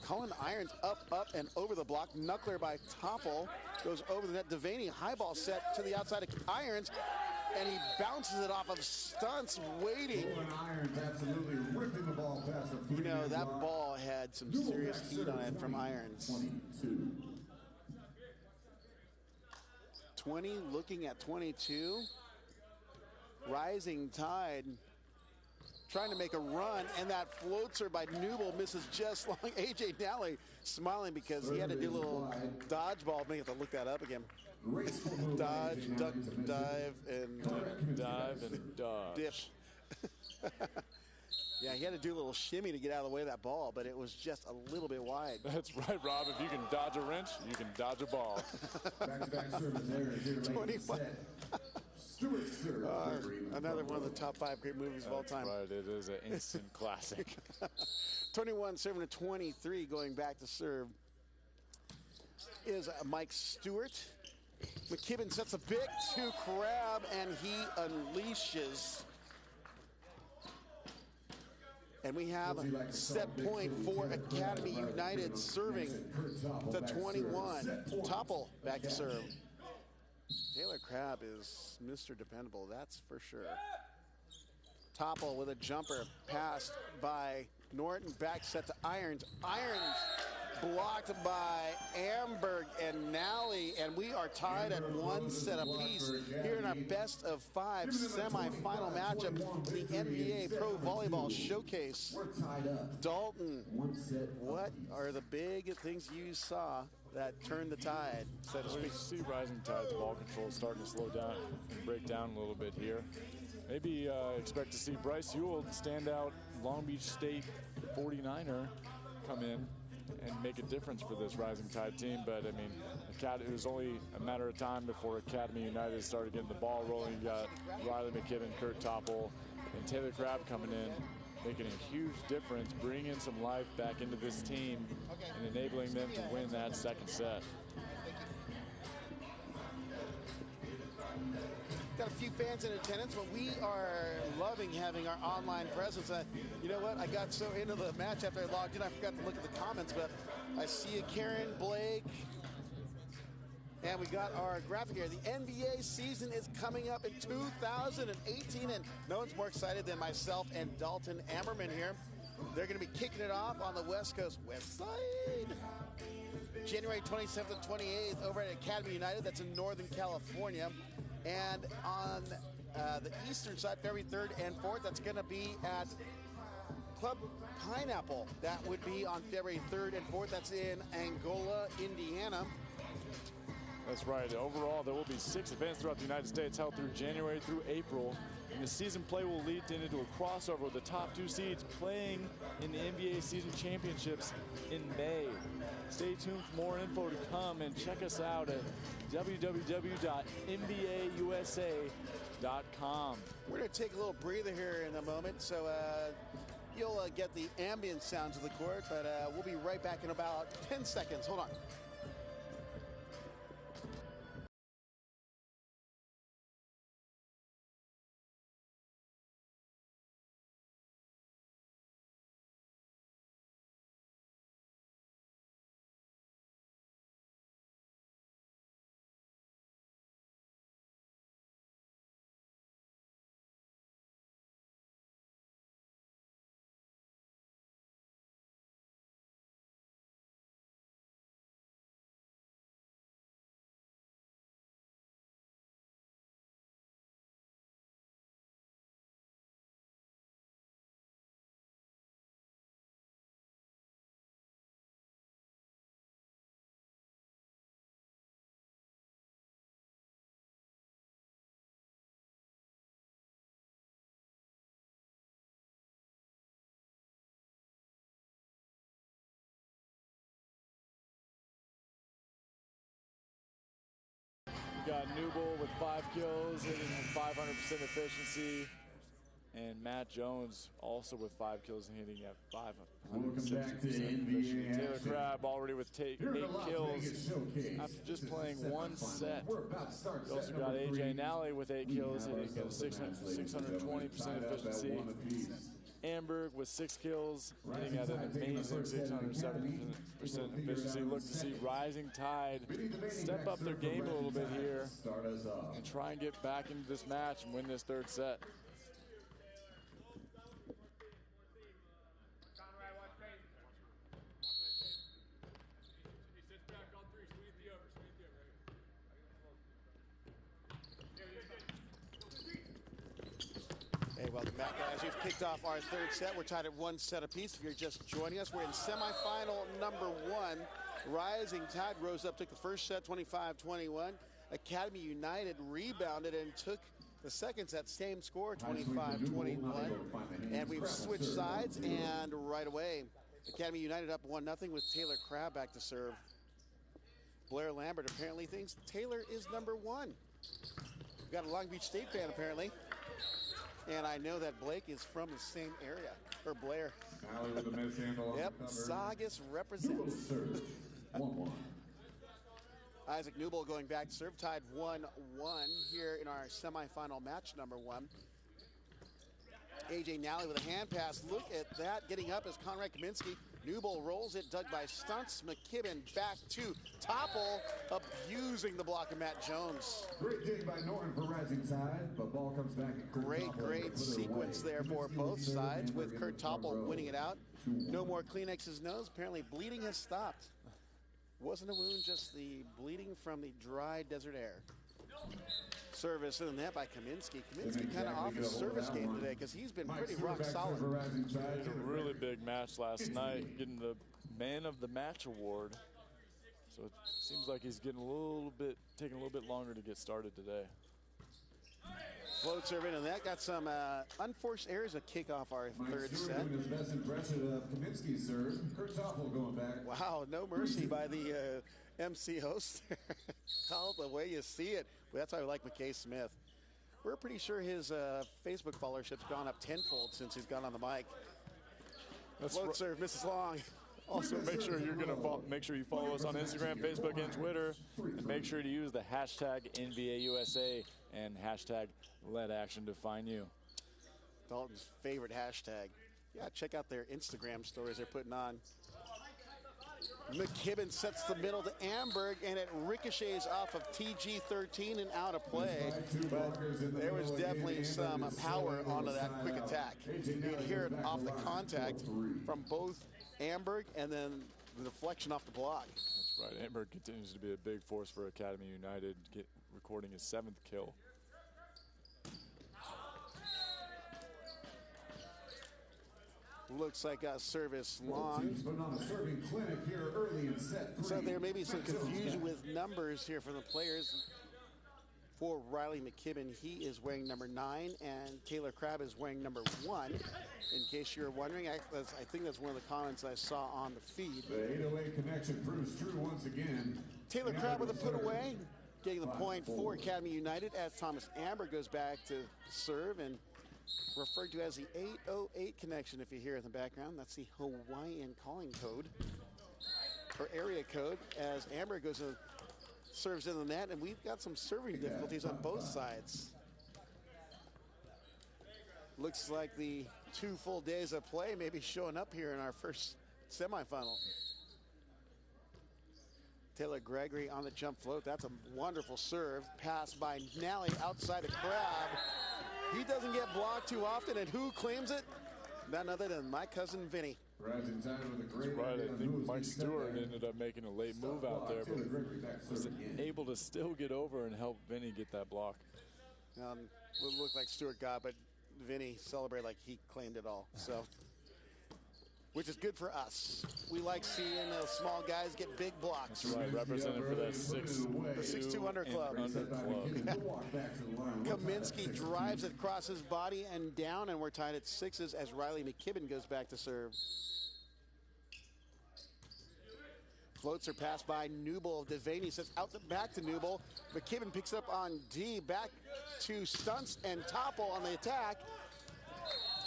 Colin Irons up, and over the block. Knuckler by Topple goes over the net. Devaney, high ball set to the outside of Irons, and he bounces it off of stunts waiting. Irons absolutely ripping the ball past the You know, that ball had some serious heat on it from Irons. 20 looking at 22. Rising Tide trying to make a run, and that floater by Newell misses just long. A.J. Nally smiling because he had to do a little dodgeball. Maybe have to look that up again. Dodge, duck, dive, and dip. Yeah, he had to do a little shimmy to get out of the way of that ball, but it was just a little bit wide. That's right, Rob. If you can dodge a wrench, you can dodge a ball. Back-to-back service errors here late 21. Another one of the top 5 great movies of all time. Right, it is an instant classic. 21 serving to 23, going back to serve is Mike Stewart. McKibben sets a big to Crabb, and he unleashes. And we have a set point for Academy United, serving to 21. Topple back to serve. Taylor Crabb is Mr. Dependable, that's for sure. Topple with a jumper, passed by Norton, back set to Irons. Irons blocked by Amberg and Nally, and we are tied at 1 set apiece here in our best of 5 semifinal matchup, the NVA Pro Volleyball Showcase. Dalton, what are the big things you saw that turned the tide, so to speak? We see Rising Tide's ball control starting to slow down and break down a little bit here. Maybe expect to see Bryce Ewell, standout Long Beach State 49er, come in and make a difference for this Rising Tide team. But I mean, it was only a matter of time before Academy United started getting the ball rolling. You got Riley McKibben, Kurt Topple, and Taylor Crabb coming in, making a huge difference, bringing some life back into this team and enabling them to win that second set. Got a few fans in attendance, but we are loving having our online presence. You know what? I got so into the match after I logged in, I forgot to look at the comments, but I see Karen, Blake, and we got our graphic here. The NBA season is coming up in 2018, and no one's more excited than myself and Dalton Ammerman here. They're going to be kicking it off on the West Coast, West Side, January 27th and 28th over at Academy United. That's in Northern California. And on the eastern side, February 3rd and 4th, that's going to be at Club Pineapple. That would be on February 3rd and 4th. That's in Angola, Indiana. That's right. Overall, there will be 6 events throughout the United States held through January through April. And the season play will lead into a crossover with the top 2 seeds playing in the NBA season championships in May. Stay tuned for more info to come, and check us out at www.nbausa.com. We're going to take a little breather here in a moment, so You'll get the ambient sounds of the court, but we'll be right back in about 10 seconds. Hold on. We got Newbold with 5 kills, hitting 500% efficiency. And Matt Jones also with 5 kills and hitting at 560% efficiency. Taylor Crabb already with 8 kills after just playing 1 set. We also got AJ Nally with 8 kills, hitting at 620% efficiency. Amberg with 6 kills, hitting at an amazing 670% efficiency. Look to see Rising Tide step up their game a little bit here and try and get back into this match and win this 3rd set. Hey, welcome back, guys. We've kicked off our 3rd set. We're tied at 1 set apiece. If you're just joining us, we're in semifinal number 1. Rising Tide rose up, took the first set 25-21. Academy United rebounded and took the 2nd set, same score, 25-21. And we've switched sides, and right away, Academy United up 1-0 with Taylor Crabb back to serve. Blair Lambert apparently thinks Taylor is number 1. We've got a Long Beach State fan, apparently. And I know that Blake is from the same area, or Blair. Yep, Saugus represents. 1-1. Isaac Newbold going back to serve, tied 1-1 here in our semifinal match number 1. AJ Nally with a hand pass. Look at that, getting up is Conrad Kaminsky. Newbold rolls it, dug by Stunts. McKibben back to Topple, abusing the block of Matt Jones. Great dig by Norton for Rising Tide, but ball comes back. Great sequence there for both sides, with Kurt Topple winning it out. No more Kleenex's nose. Apparently bleeding has stopped. Wasn't a wound, just the bleeding from the dry desert air. Service in the net by Kaminsky. Kaminsky kind of off his service game today because he's been pretty rock solid. He had a really big match last night, getting the Man of the Match award. So it seems like he's getting taking a little bit longer to get started today. Float serve in, and that got some unforced errors to kick off our 3rd set. His best impression of Kaminsky's serve. Kurt Topple going back. Wow, no mercy by the MC host. Call it the way you see it. Well, that's why I like McKay Smith. We're pretty sure his Facebook followership's gone up tenfold since he's gone on the mic. Float serve, Mrs. Long. Also, make sure you follow us on Instagram, Facebook, and Twitter, and make sure to use the hashtag NVAUSA and hashtag LetAction to find you. Dalton's favorite hashtag. Yeah, check out their Instagram stories they're putting on. McKibben sets the middle to Amberg, and it ricochets off of TG13 and out of play. But there was definitely some power onto that quick attack. You can hear it off the contact from both Amberg and then the deflection off the block. That's right. Amberg continues to be a big force for Academy United, recording his 7th kill. Looks like a service long. So there may be some confusion with numbers here from the players. For Riley McKibben, he is wearing number 9, and Taylor Crabb is wearing number 1. In case you're wondering, I think that's one of the comments I saw on the feed. The 808 connection proves true once again. Taylor Crabb with a put away, getting the point for Academy United as Thomas Amber goes back to serve, and referred to as the 808 connection if you hear in the background. That's the Hawaiian calling code, or area code, as Amber goes to serves in the net, and we've got some serving difficulties on both sides. Looks like the 2 full days of play may be showing up here in our first semifinal. Taylor Gregory on the jump float. That's a wonderful serve. Pass by Nally outside of Crab. He doesn't get blocked too often, and who claims it? None other than my cousin Vinny. That's right. I think Mike Stewart ended up making a late move out there, but was able to still get over and help Vinny get that block. Would look like Stewart got, but Vinny celebrated like he claimed it all. So, which is good for us. We like seeing those small guys get big blocks. That's right, representing for that 6'2" under club. Kaminsky drives it across his body and down, and we're tied at 6s as Riley McKibben goes back to serve. Floats are passed by Newble. Devaney sets out back to Newble. McKibben picks up on D. Back to Stunts and Topple on the attack.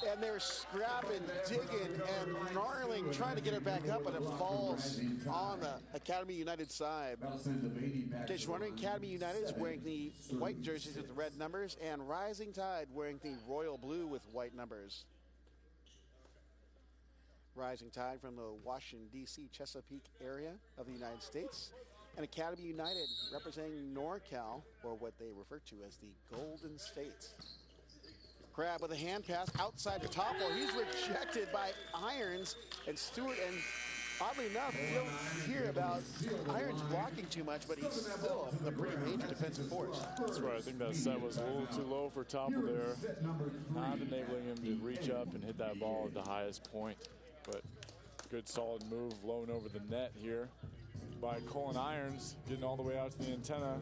And they're scrapping, digging, and gnarling, trying to get her back up, but it falls on the Academy United side. In case you're wondering, Academy United is wearing the white jerseys with the red numbers, and Rising Tide wearing the royal blue with white numbers. Rising Tide from the Washington, D.C. Chesapeake area of the United States. And Academy United representing NorCal, or what they refer to as the Golden State. Crab with a hand pass outside to Topple. He's rejected by Irons and Stewart. And oddly enough, you don't hear about Irons blocking too much, but he's still a pretty major defensive force. That's right. I think that set was a little too low for Topple there, not enabling him to reach up and hit that ball at the highest point. But good solid move, blowing over the net here by Colin Irons, getting all the way out to the antenna,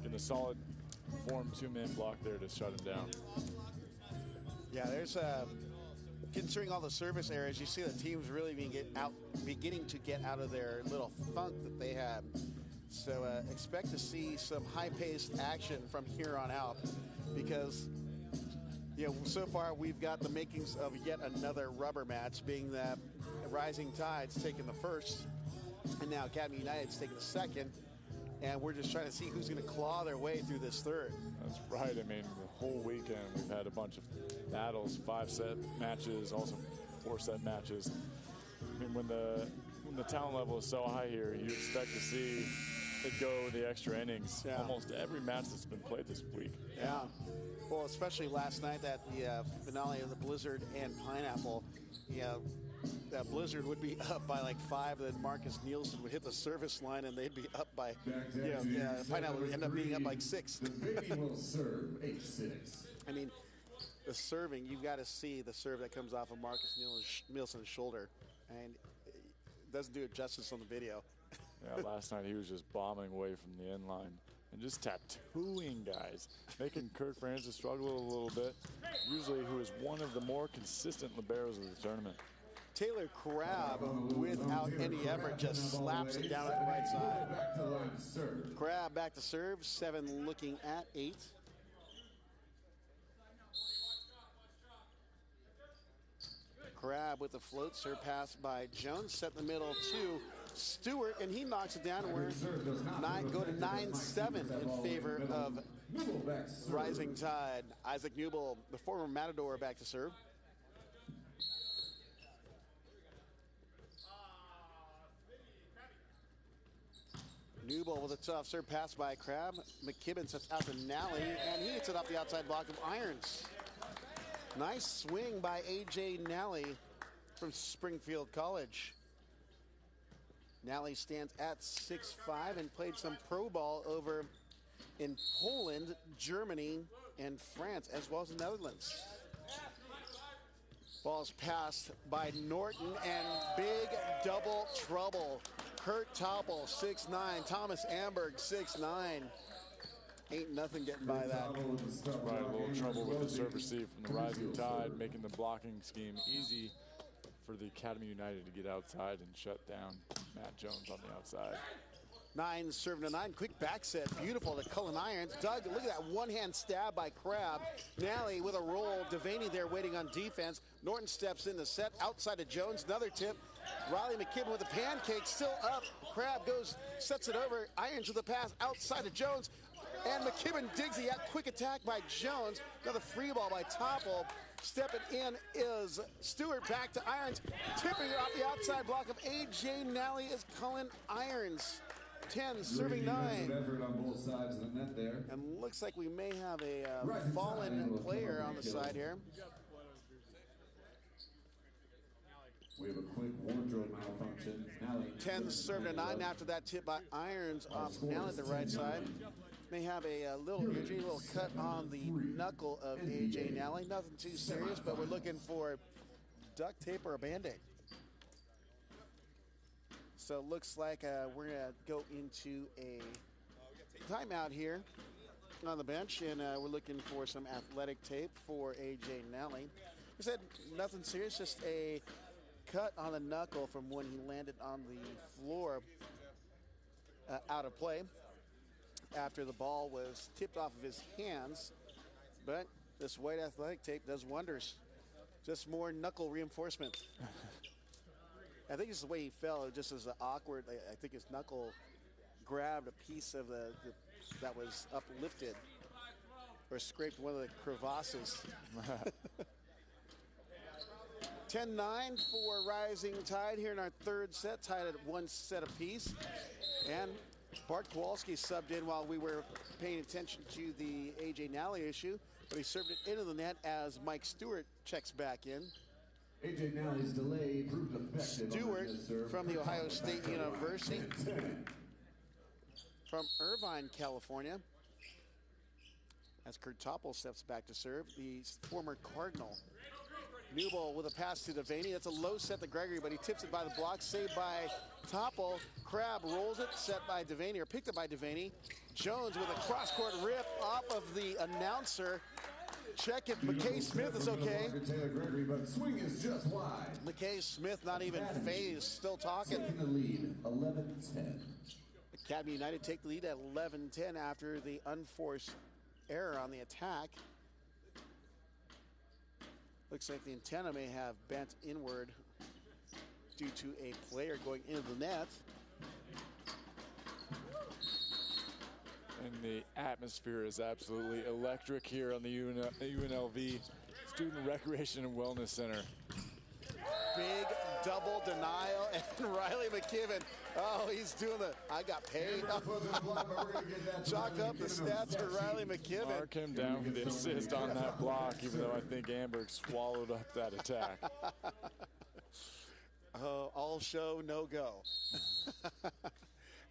getting a solid form 2-man block there to shut him down. Yeah, there's considering all the service areas, you see the teams really beginning to get out of their little funk that they had. So expect to see some high-paced action from here on out, because so far we've got the makings of yet another rubber match, being that Rising Tide's taking the first, and now Academy United's taking the second, and we're just trying to see who's going to claw their way through this third. That's right. I mean, the whole weekend we've had a bunch of battles, 5-set matches, also 4-set matches. I mean, when the talent level is so high here, you expect to see it go the extra innings. Yeah. Almost every match that's been played this week. Yeah. Well, especially last night at the finale of the Blizzard and Pineapple, that Blizzard would be up by like 5, then Marcus Nielsen would hit the service line, and they'd be up by, Pineapple would end up being up like 6. The baby will serve 8-6. I mean, the serving, you've got to see the serve that comes off of Marcus Nielsen's shoulder, and it doesn't do it justice on the video. Yeah, last night he was just bombing away from the end line and just tattooing guys, making Kurt Francis struggle a little bit, usually who is one of the more consistent liberos of the tournament. Taylor Crab, without any effort, just slaps it down at the right side. Crab back to serve, 7 looking at 8. Crab with the float, serve pass by Jones, set in the middle to Stewart, and he knocks it down, and we're go to 9-7 in favor of Rising Tide. Isaac Newble, the former Matador, back to serve. Newble with a tough serve pass by Crab. McKibben sets out to Nally, and he hits it off the outside block of Irons. Nice swing by A.J. Nally from Springfield College. Nally stands at 6'5" and played some pro ball over in Poland, Germany, and France, as well as the Netherlands. Ball's passed by Norton, and big double trouble. Kurt Topple, 6'9". Thomas Amberg, 6'9". Ain't nothing getting by that. Right, a little trouble with the serve receive from the Rising Tide, making the blocking scheme easy for the Academy United to get outside and shut down Matt Jones on the outside. 9 serving to 9. Quick back set. Beautiful to Cullen Irons. Doug, look at that one-hand stab by Crabb. Nally with a roll. Devaney there waiting on defense. Norton steps in the set outside of Jones. Another tip. Riley McKibben with a pancake still up. Crabb goes, sets it over. Irons with a pass outside of Jones. And McKibben digs the quick attack by Jones. Another free ball by Topple. Stepping in is Stewart, back to Irons. Tipping it off the outside block of A.J. Nally is Cullen Irons. 10 serving 9. Effort on both sides of the net there. And looks like we may have a fallen player on the side here. We have a quick wardrobe malfunction. 10 serving to 9 after that tip by Irons off Nally at the right side. May have a little injury, a little cut on the knuckle of A.J. Nally. Nothing too serious, but we're looking for duct tape or a Band-Aid. So it looks like we're going to go into a timeout here on the bench, and we're looking for some athletic tape for A.J. Nally. We said nothing serious, just a cut on the knuckle from when he landed on the floor out of play after the ball was tipped off of his hands. But this white athletic tape does wonders. Just more knuckle reinforcement. I think it's the way he fell. It just was awkward. I think his knuckle grabbed a piece of the that was uplifted or scraped one of the crevasses. 10-9 for Rising Tide here in our third set, tied at 1 set apiece. And Bart Kowalski subbed in while we were paying attention to the A.J. Nally issue, but he served it into the net as Mike Stewart checks back in. A.J. Nally's delay proved effective. Stewart from the Ohio State University, from Irvine, California. As Kurt Topple steps back to serve, the former Cardinal. Newbold with a pass to Devaney. That's a low set to Gregory, but he tips it by the block. Saved by Topple. Crabb rolls it, set by Devaney, or picked up by Devaney. Jones with a cross-court rip off of the announcer. Check if McKay Smith is okay. Gregory, but swing is just wide. McKay Smith not even phased, still talking. Taking the lead, 11-10. Academy United take the lead at 11-10 after the unforced error on the attack. Looks like the antenna may have bent inward due to a player going into the net. And the atmosphere is absolutely electric here on the UNLV Student Recreation and Wellness Center. Big double denial, and Riley McKibben, oh, he's doing the, I got paid. Chalk up the stats for Riley McKibben. Mark him down for the assist on that block, even though I think Amberg swallowed up that attack. All show, no go.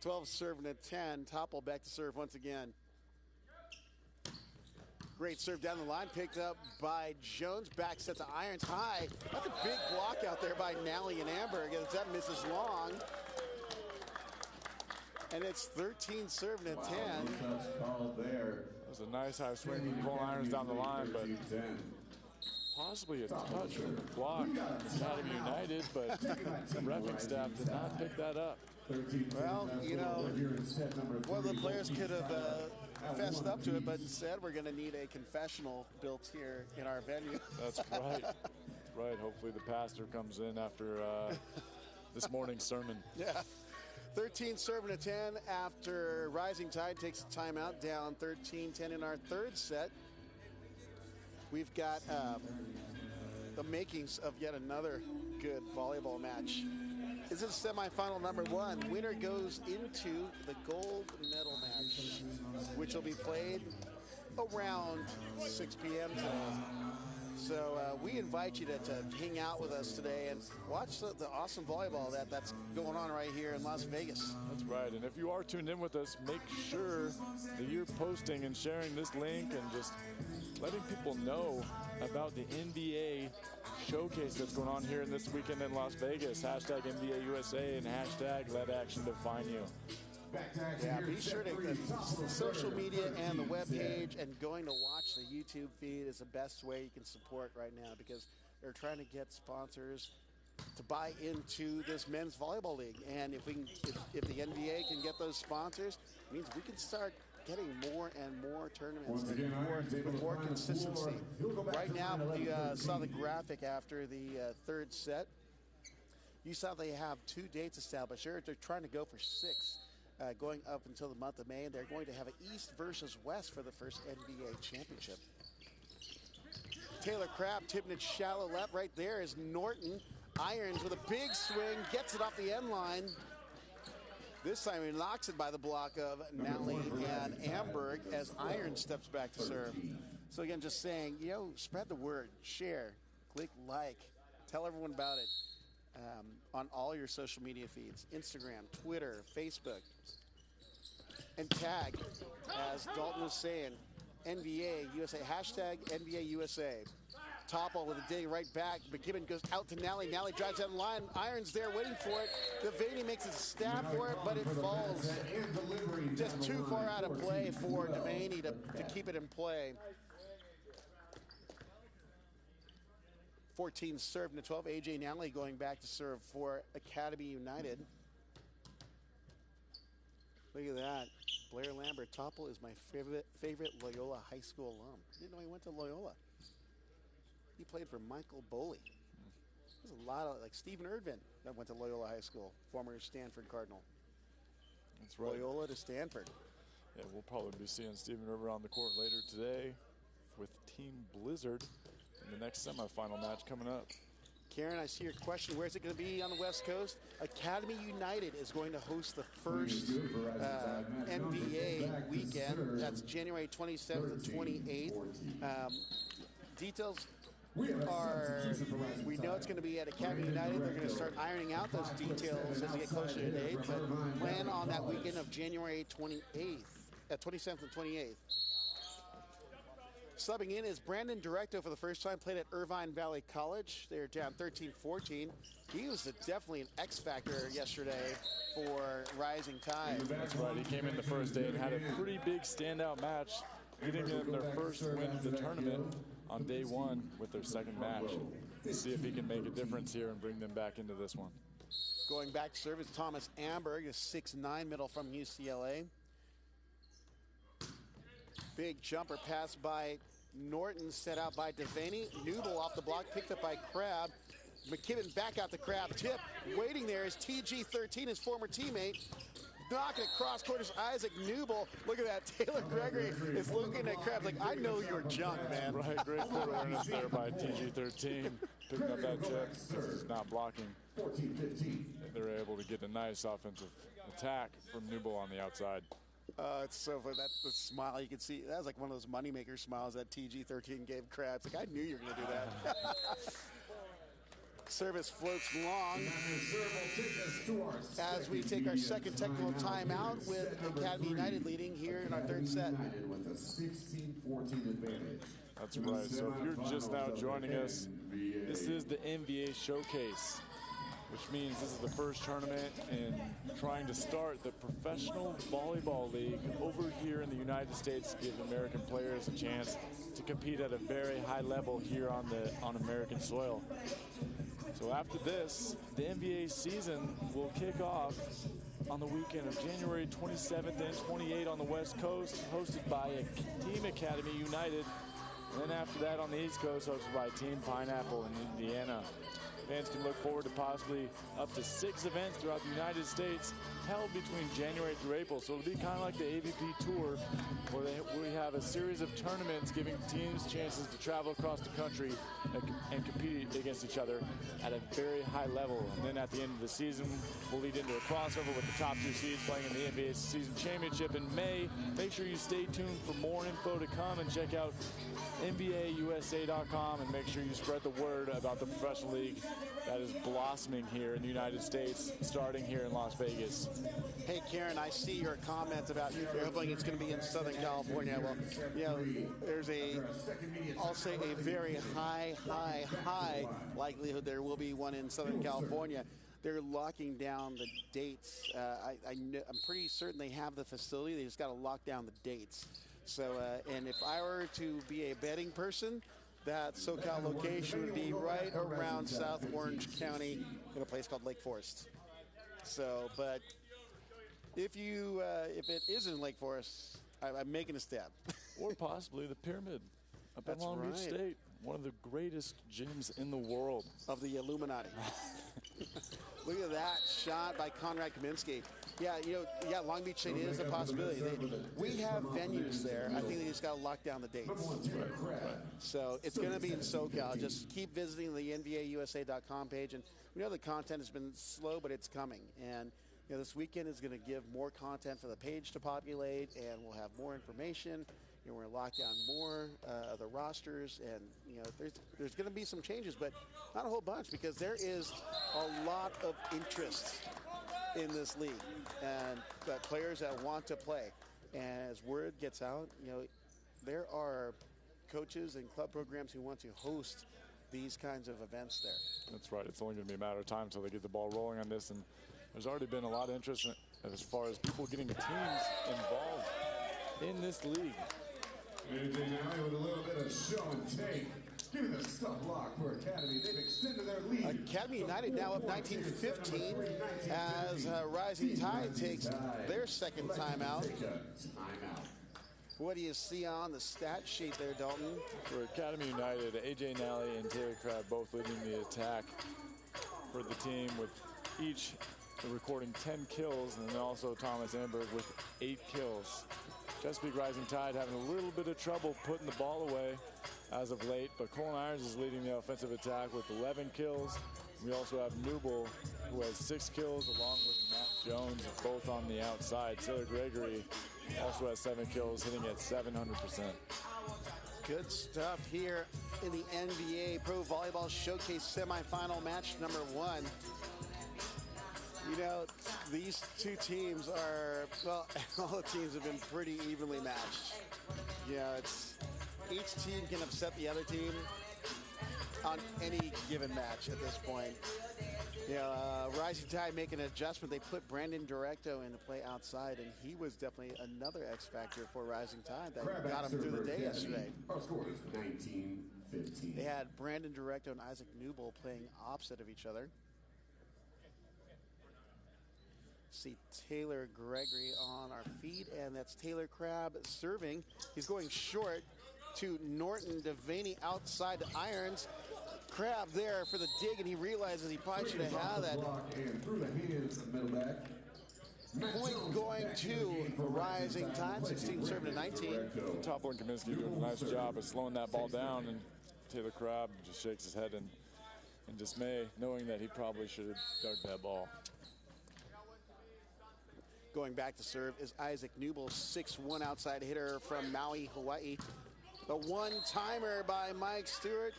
12 serving at 10. Topple back to serve once again. Great serve down the line, picked up by Jones. Back set to Irons high. That's a big block out there by Nally and Amberg as that misses long. And it's 13 serving at 10. There. That was a nice high swing from Cole Irons down the line, but possibly a touch from the block. Academy United, but the reffing staff did not pick that up. Well, you know, one of the players could have fessed up to it, but instead we're going to need a confessional built here in our venue. That's right. That's right. Hopefully the pastor comes in after this morning's sermon. Yeah. 13 serving at 10 after Rising Tide takes a timeout, down 13-10 in our third set. We've got the makings of yet another good volleyball match. This is semifinal number 1. Winner goes into the gold medal match, which will be played around 6 p.m. today. So we invite you to hang out with us today and watch the awesome volleyball that's going on right here in Las Vegas. That's right. And if you are tuned in with us, make sure that you're posting and sharing this link and just letting people know about the NVA showcase that's going on here this weekend in Las Vegas. Hashtag NVA USA and hashtag let action define you. Yeah, be sure to the social media and the webpage, and going to watch the YouTube feed is the best way you can support right now, because they're trying to get sponsors to buy into this men's volleyball league. And if the NVA can get those sponsors, it means we can start getting more and more tournaments with more consistency. Right now, you saw the graphic after the third set. You saw they have 2 dates established. They're trying to go for 6 going up until the month of May, and they're going to have an East versus West for the first NVA championship. Taylor Crabb tipping it shallow left. Right there is Norton. Irons with a big swing, gets it off the end line. This time he knocks it by the block of Nally and Amberg as Iron steps back to serve. So again, just saying, spread the word, share, click like, tell everyone about it on all your social media feeds, Instagram, Twitter, Facebook. And tag, as Dalton was saying, NVA USA, hashtag NVA USA. Topple with a dig right back. McKibben goes out to Nally. Nally drives down the line. Iron's there waiting for it. Devaney makes a stab for it, but it falls just too far out of play for Devaney to keep it in play. 14 served to 12. AJ Nally going back to serve for Academy United. Look at that. Blair Lambert. Topple is my favorite Loyola High School alum. Didn't know he went to Loyola. He played for Michael Boley. There's a lot of, like Stephen Erdvin that went to Loyola High School, former Stanford Cardinal. That's right. Loyola to Stanford. Yeah, we'll probably be seeing Stephen Erdvin on the court later today with Team Blizzard in the next semifinal match coming up. Karen, I see your question. Where's it going to be on the West Coast? Academy United is going to host the first NVA weekend. That's January 27th and 28th. Details we know it's going to be at Academy United. They're going to start ironing out those details as we get closer to the date, but plan on that weekend of January 27th and 28th. Subbing in is Brandon Directo for the first time, played at Irvine Valley College. They're down 13-14. He was definitely an X factor yesterday for Rising Tide. That's right. He came in the first day and had a pretty big standout match, getting them their first win of the tournament on day 1 with their second match. Let's see if he can make a difference here and bring them back into this one. Going back to serve is Thomas Amberg, a 6'9" middle from UCLA. Big jumper pass by Norton, set out by Devaney. Newble off the block, picked up by Crabb. McKibben back out to Crabb. Tip, waiting there is TG13, his former teammate. Knocking it cross quarters, Isaac Newble. Look at that. Taylor Gregory is looking at Crabb like, I know you're junk, man. Right, great court awareness there by TG13. Picking up that tip. He's not blocking. 14-15. They're able to get a nice offensive attack from Newble on the outside. It's so funny. That's the smile you can see. That was like one of those moneymaker smiles that TG13 gave Krabs. Like, I knew you were going to do that. Service floats long as we take our second technical timeout with Academy United leading here in our third set. That's right. So if you're just now joining us, this is the NVA Showcase, which means this is the first tournament in trying to start the Professional Volleyball League over here in the United States to give American players a chance to compete at a very high level here on American soil. So after this, the NVA season will kick off on the weekend of January 27th and 28th on the West Coast, hosted by Team Academy United. And then after that on the East Coast, hosted by Team Pineapple in Indiana. Fans can look forward to possibly up to 6 events throughout the United States held between January through April. So it'll be kind of like the AVP Tour, where we have a series of tournaments giving teams chances to travel across the country and compete against each other at a very high level. And then at the end of the season, we'll lead into a crossover with the top 2 seeds playing in the NBA Season Championship in May. Make sure you stay tuned for more info to come and check out NVAUSA.com and make sure you spread the word about the professional league that is blossoming here in the United States, starting here in Las Vegas. Hey, Karen, I see your comment about you're hoping it's going to be in Southern California. Well, you know, there's I'll say a very high likelihood there will be one in Southern California. They're locking down the dates. I'm pretty certain they have the facility. They just got to lock down the dates. So, and if I were to be a betting person, that SoCal location would be right around South Orange County in a place called Lake Forest. So, but if it isn't in Lake Forest, I'm making a stab. Or possibly the Pyramid up in That's Long Beach right. State, one of the greatest gyms in the world. Of the Illuminati. Look at that shot by Conrad Kaminsky. Yeah, Long Beach State is a possibility. We have venues there. I think they just got to lock down the dates. So it's going to be in SoCal. Just keep visiting the NVAUSA.com page. And we know the content has been slow, but it's coming. And this weekend is going to give more content for the page to populate, and we'll have more information. We're going to lock down more of the rosters, and there's going to be some changes, but not a whole bunch, because there is a lot of interest in this league and players that want to play. And as word gets out, there are coaches and club programs who want to host these kinds of events there. That's right. It's only going to be a matter of time until they get the ball rolling on this, and there's already been a lot of interest as far as people getting teams involved in this league. AJ Nally with a little bit of show and take. Give me the stuff lock for Academy. They've extended their lead. Academy United now up 19-15 as Rising Tide takes their second timeout. What do you see on the stat sheet there, Dalton? For Academy United, AJ Nally and Taylor Crabb both leading the attack for the team, with each recording 10 kills, and then also Thomas Amberg with 8 kills. Chesapeake Rising Tide having a little bit of trouble putting the ball away as of late, but Colin Irons is leading the offensive attack with 11 kills. We also have Newble, who has 6 kills, along with Matt Jones, both on the outside. Taylor Gregory also has 7 kills, hitting at 700%. Good stuff here in the NVA Pro Volleyball Showcase semifinal match number 1. These two teams are, well, all the teams have been pretty evenly matched. Each team can upset the other team on any given match at this point. Rising Tide making an adjustment. They put Brandon Directo into play outside, and he was definitely another X factor for Rising Tide that got him through the day yesterday. Our score is 19-15. They had Brandon Directo and Isaac Newble playing opposite of each other. See Taylor Gregory on our feed, and that's Taylor Crabb serving. He's going short to Norton. Devaney outside to Irons. Crabb there for the dig, and he realizes he probably should have had that. Point going to Rising Tide, 16 serving to 19. Topple and Kaminsky doing a nice job of slowing that ball down, and Taylor Crabb just shakes his head in dismay, knowing that he probably should have dug that ball. Going back to serve is Isaac Newble, 6'1" outside hitter from Maui, Hawaii. The one-timer by Mike Stewart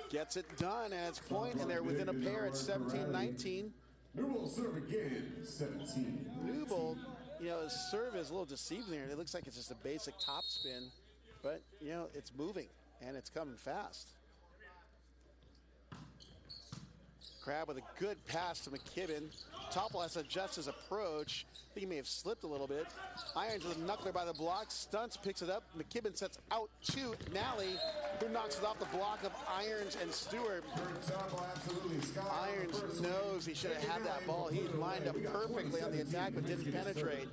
gets it done, and it's point, and they're within a pair at 17-19. Newble serve again, 17. Newble, his serve is a little deceiving there. It looks like it's just a basic top spin, but, it's moving, and it's coming fast. Crabb with a good pass to McKibben. Topple has to adjust his approach. I think he may have slipped a little bit. Irons with a knuckler by the block. Stunts, picks it up. McKibben sets out to Nally, who knocks it off the block of Irons and Stewart. Irons knows he should have had that ball. He lined up perfectly on the attack, but didn't penetrate.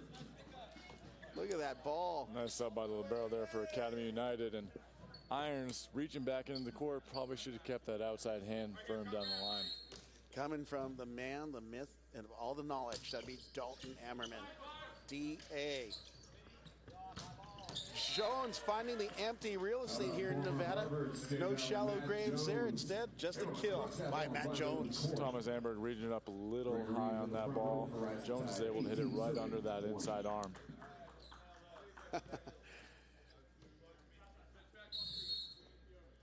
Look at that ball. Nice sub by the libero there for Academy United, and Irons reaching back into the court, probably should have kept that outside hand firm down the line. Coming from the man, the myth, and all the knowledge, that'd be Dalton Ammerman, DA. Jones finding the empty real estate here in Nevada. No shallow graves there. Instead, just a kill by Matt Jones. Thomas Amberg reaching up a little high on that ball. Jones is able to hit it right under that inside arm.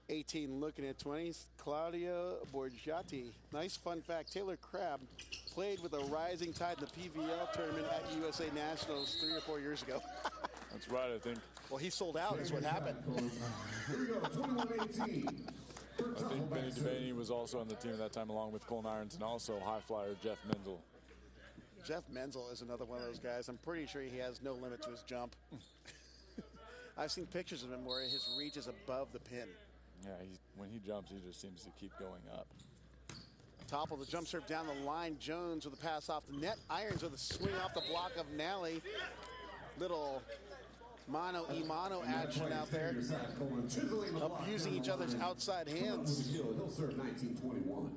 18 looking at 20s, Claudio Borgiati. Nice fun fact, Taylor Crabb played with a Rising Tide in the PVL tournament at USA Nationals 3 or 4 years ago. That's right, I think. Well, he sold out is what happened. Here we go, 21-18. I think Benny Devaney was also on the team at that time, along with Colin Irons and also high flyer Jeff Menzel. Jeff Menzel is another one of those guys. I'm pretty sure he has no limit to his jump. I've seen pictures of him where his reach is above the pin. Yeah, when he jumps, he just seems to keep going up. Top of the jump serve down the line. Jones with a pass off the net. Irons with a swing off the block of Nally. Little mano-a-mano action out there. Abusing each other's outside hands. He'll serve 19-21.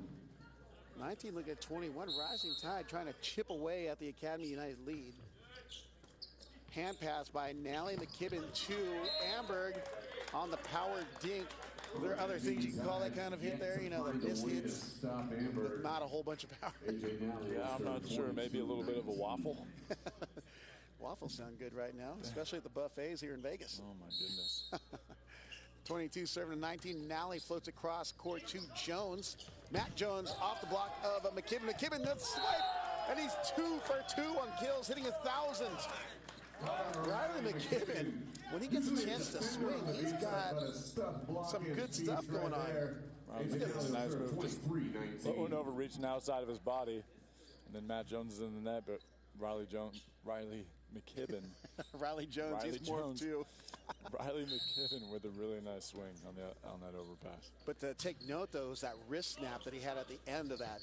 19 look at 21. Rising Tide trying to chip away at the Academy United lead. Hand pass by Nally McKibben to Amberg on the power dink. There are other things you can call that kind of hit there, you know, the missed hits, but not a whole bunch of power. Yeah, I'm not sure. Maybe a little bit of a waffle. Waffles sound good right now, especially at the buffets here in Vegas. Oh, my goodness. 22 serving to 19. Nally floats across court to Jones. Matt Jones off the block of McKibben. McKibben, that swipe, and he's 2 for 2 on kills, hitting 1,000. Riley McKibben, when he gets a chance to swing, he's got some good stuff going on. Wow, look at this nice move. Just going over, reaching outside of his body. And then Matt Jones is in the net, but Riley McKibben. Riley Jones, he's more of two. Riley McKibben with a really nice swing on that overpass. But to take note, though, is that wrist snap that he had at the end of that.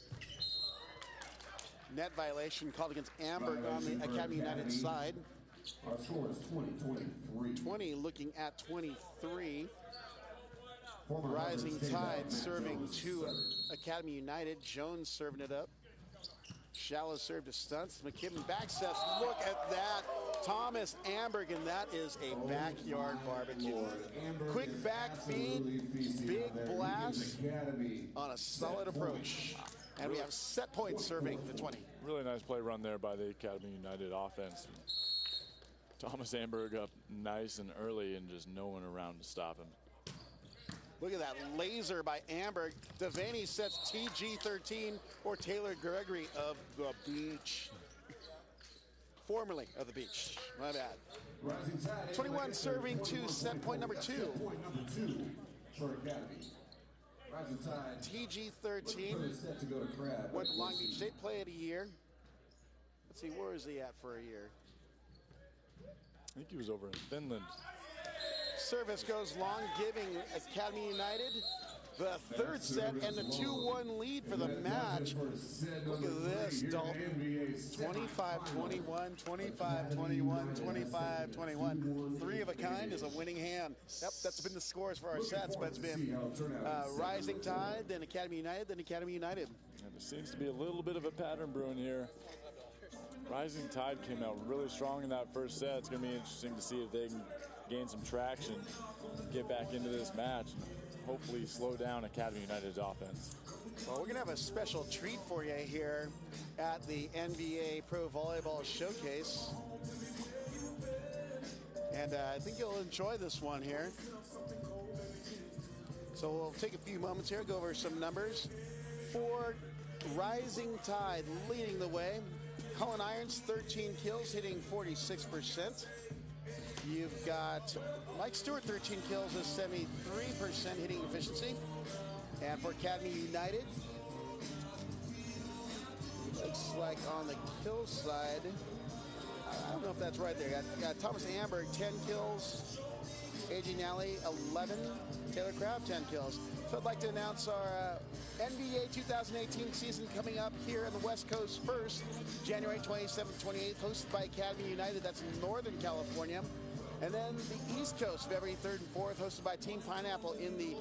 Net violation called against Amberg on the Academy United side. Our score is 20-23. 20 looking at 23. Rising Tide serving to Academy United. Jones serving it up. Shallow serve to Stunts. McKibben back steps. Look at that. Thomas Amberg, and that is a backyard barbecue. Quick back feed, big blast on a solid approach. And we have set points serving the 20. Really nice play run there by the Academy United offense. Thomas Amberg up nice and early and just no one around to stop him. Look at that laser by Amberg. Devaney sets TG13 or Taylor Gregory of the Beach. Formerly of the Beach. My bad. 21 serving to set point number 2. For Academy. Rising Tide. TG13 went to Long Beach State, play it a year. Let's see, where is he at for a year? I think he was over in Finland. Service goes long, giving Academy United the third set and the 2-1 lead for the match. Look at this, Dalton. 25-21, 25-21, 25-21. 3 of a kind is a winning hand. Yep, that's been the scores for our sets, but it's been Rising Tide, then Academy United, then Academy United. And there seems to be a little bit of a pattern brewing here. Rising Tide came out really strong in that first set. It's going to be interesting to see if they can gain some traction, get back into this match, and hopefully slow down Academy United's offense. Well, we're going to have a special treat for you here at the NVA Pro Volleyball Showcase. And I think you'll enjoy this one here. So we'll take a few moments here, go over some numbers. For Rising Tide leading the way, Cullen Irons, 13 kills, hitting 46%. You've got Mike Stewart, 13 kills, with 73% hitting efficiency. And for Academy United, looks like on the kill side, I don't know if that's right there. Got Thomas Amberg, 10 kills. AJ Nally, 11. Taylor Crabb, 10 kills. So I'd like to announce our NBA 2018 season coming up here on the West Coast first, January 27th, 28th, hosted by Academy United. That's in Northern California. And then the East Coast, February 3rd and 4th, hosted by Team Pineapple in the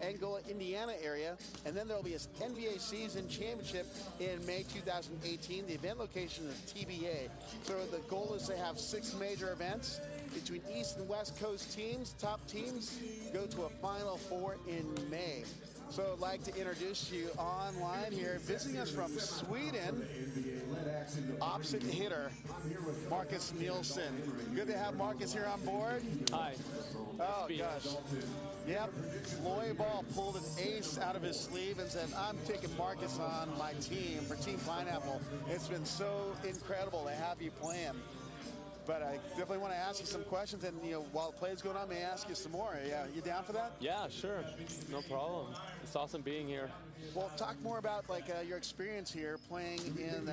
Angola, Indiana area. And then there will be an NBA season championship in May 2018. The event location is TBA. So the goal is to have 6 major events between East and West Coast teams. Top teams go to a Final Four in May. So I'd like to introduce you online here, visiting us from Sweden, opposite hitter, Marcus Nielsen. Good to have Marcus here on board. Hi. Oh, gosh. Yep. Loy Ball pulled an ace out of his sleeve and said, I'm taking Marcus on my team for Team Pineapple. It's been so incredible to have you playing. But I definitely want to ask you some questions, and while the play is going on, may I ask you some more? Yeah, you down for that? Yeah, sure, no problem. It's awesome being here. Well, talk more about your experience here playing in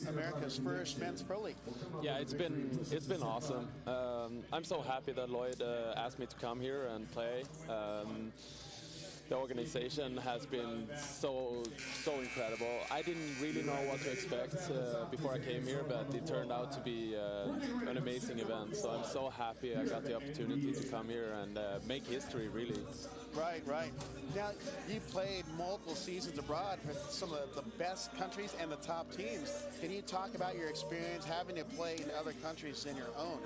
America's first men's pro league. Yeah, it's been awesome. I'm so happy that Lloyd asked me to come here and play. The organization has been so incredible. I didn't really know what to expect before I came here, but it turned out to be an amazing event. So I'm so happy I got the opportunity to come here and make history, really. Right. Now, you played multiple seasons abroad for some of the best countries and the top teams. Can you talk about your experience having to play in other countries than your own?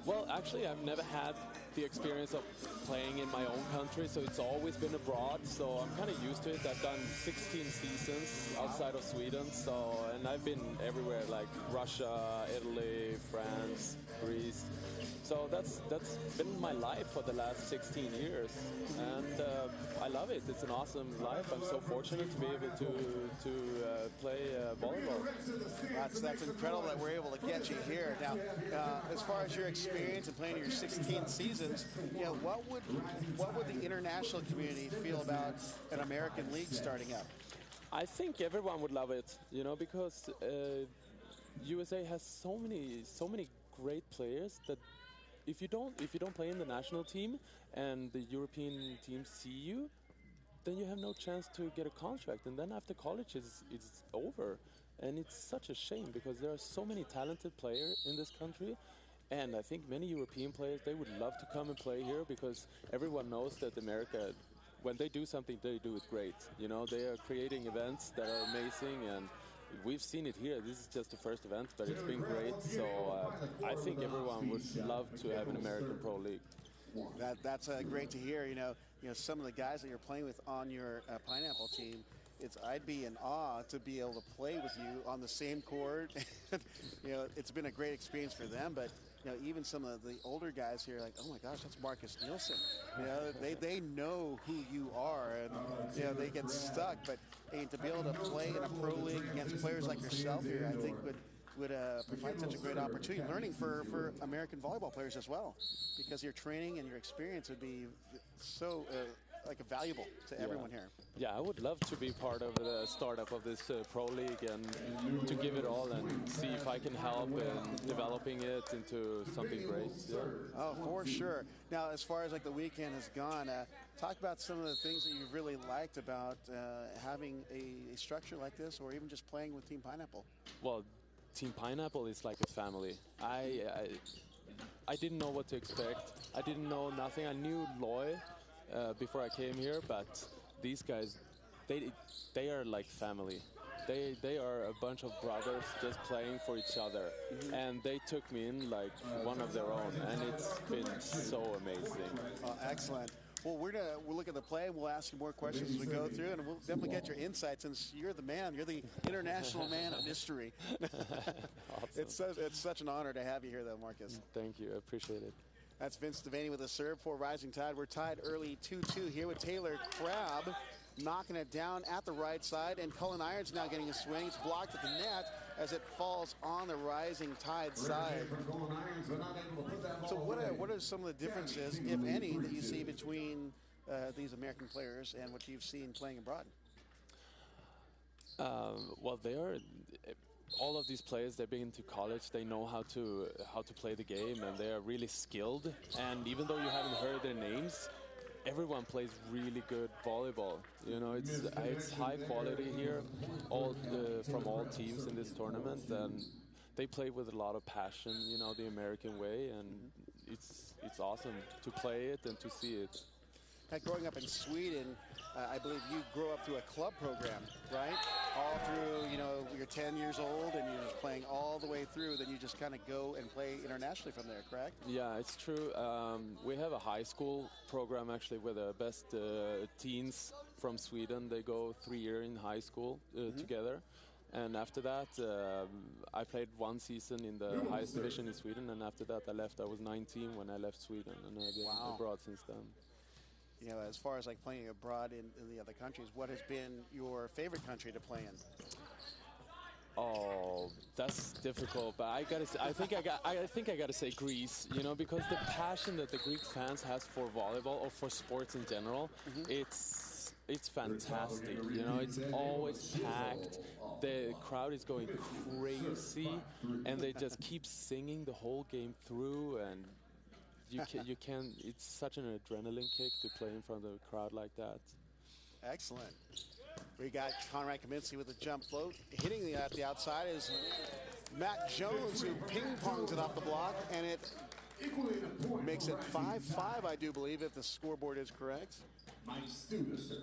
Well, actually, I've never had the experience of playing in my own country, so it's always been abroad, so I'm kind of used to it. I've done 16 seasons outside of Sweden, and I've been everywhere, like Russia, Italy, France, Greece. So that's been my life for the last 16 years, and I love it. It's an awesome life. I'm so fortunate to be able to play volleyball. That's incredible that we're able to get you here. Now, as far as your experience in playing your 16 seasons, what would the international community feel about an American league starting up? I think everyone would love it, because USA has so many great players that if you don't play in the national team and the European teams see you, then you have no chance to get a contract, and then after college it's over. And it's such a shame because there are so many talented players in this country, and I think many European players, they would love to come and play here because everyone knows that America, when they do something, they do it great. They are creating events that are amazing, and we've seen it here. This is just the first event, but it's been great. So I think everyone would love to have an American Pro League. That's great to hear. Some of the guys that you're playing with on your Pineapple team, I'd be in awe to be able to play with you on the same court. It's been a great experience for them, but even some of the older guys here, like, oh my gosh, that's Marcus Nielsen. They know who you are, and they get stuck. But to be able to play in a pro league against players like yourself here, I think would provide such a great opportunity, learning for American volleyball players as well, because your training and your experience would be so valuable to everyone here. Yeah, I would love to be part of the startup of this pro league and to give it all and see if I can help in developing it into something great. Yeah. Oh, for sure. Now, as far as the weekend has gone, talk about some of the things that you've really liked about having a structure like this, or even just playing with Team Pineapple. Well, Team Pineapple is like a family. I didn't know what to expect. I didn't know nothing. I knew Loy before I came here, but these guys, they are like family. They are a bunch of brothers just playing for each other, and they took me in like one of their own, and it's been so amazing. Excellent. Well, we'll look at the play, and we'll ask you more questions as we go through, and we'll definitely get your insights, since you're the man. You're the international man of mystery. Awesome. It's such an honor to have you here, though, Marcus. Thank you. I appreciate it. That's Vince Devaney with a serve for Rising Tide. We're tied early 2-2 here with Taylor Crabb knocking it down at the right side, and Cullen Irons now getting a swing. It's blocked at the net as it falls on the Rising Tide side. So what are some of the differences, if any, that you see between these American players and what you've seen playing abroad? Well, all of these players, they've been to college, they know how to play the game, and they are really skilled. And even though you haven't heard their names, everyone plays really good volleyball. It's high quality here, from all teams in this tournament, and they play with a lot of passion, the American way, and it's awesome to play it and to see it. Growing up in Sweden, I believe you grew up through a club program, right? All through, you're 10 years old and you're playing all the way through, then you just kind of go and play internationally from there, correct? Yeah, it's true. We have a high school program, actually, where the best teens from Sweden, they go 3 years in high school together. And after that, I played one season in the highest division in Sweden, and after that I left. I was 19 when I left Sweden, and I've been abroad since then. As far as playing abroad in the other countries, what has been your favorite country to play in? Oh, that's difficult, but I gotta. I think I gotta say Greece. You know, because the passion that the Greek fans has for volleyball or for sports in general, it's fantastic. You know, it's always packed. The crowd is going crazy, and they just keep singing the whole game through. And you can. It's such an adrenaline kick to play in front of a crowd like that. Excellent. We got Conrad Kaminsky with a jump float. Hitting at the outside is Matt Jones, who ping-pongs it off the block, and it makes it 5-5, I do believe, if the scoreboard is correct.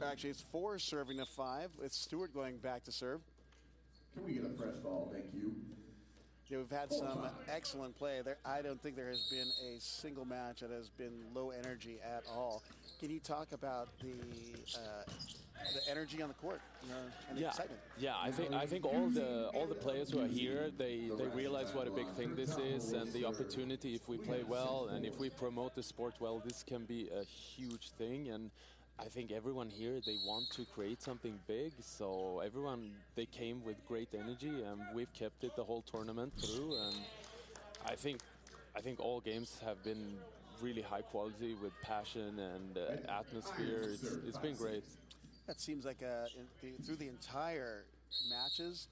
Actually, it's 4 serving to 5. It's Stewart going back to serve. Can we get a fresh ball? Thank you. Yeah, we've had some excellent play. I don't think there has been a single match that has been low energy at all. Can you talk about the energy on the court, and the excitement? Yeah, I think all the players who are here, they realize what a big thing this is, and the opportunity. If we play well and if we promote the sport well, this can be a huge thing. And I think everyone here, they want to create something big, so everyone, they came with great energy, and we've kept it the whole tournament through. And I think all games have been really high quality with passion and atmosphere. It's been great. That seems like through the entire matches,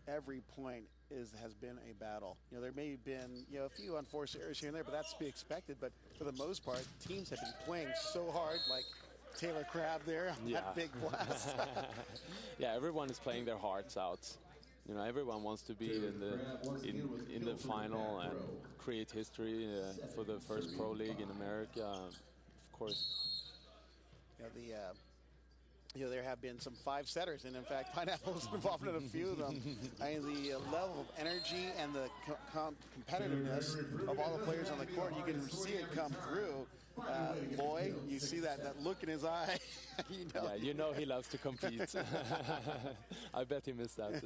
every point has been a battle. You know, there may have been a few unforced errors here and there, but that's to be expected. But for the most part, teams have been playing so hard, like Taylor Crabb there on that big blast. Yeah, everyone is playing their hearts out. You know, everyone wants to be in the final and create history for the first pro league in America, of course. There have been some 5-setters, and in fact, Pineapple was involved in a few of them. I mean, the level of energy and the competitiveness of all the players on the court, you can see it come through. Loy, you see that look in his eye. Yeah, you know he loves to compete. I bet he missed that.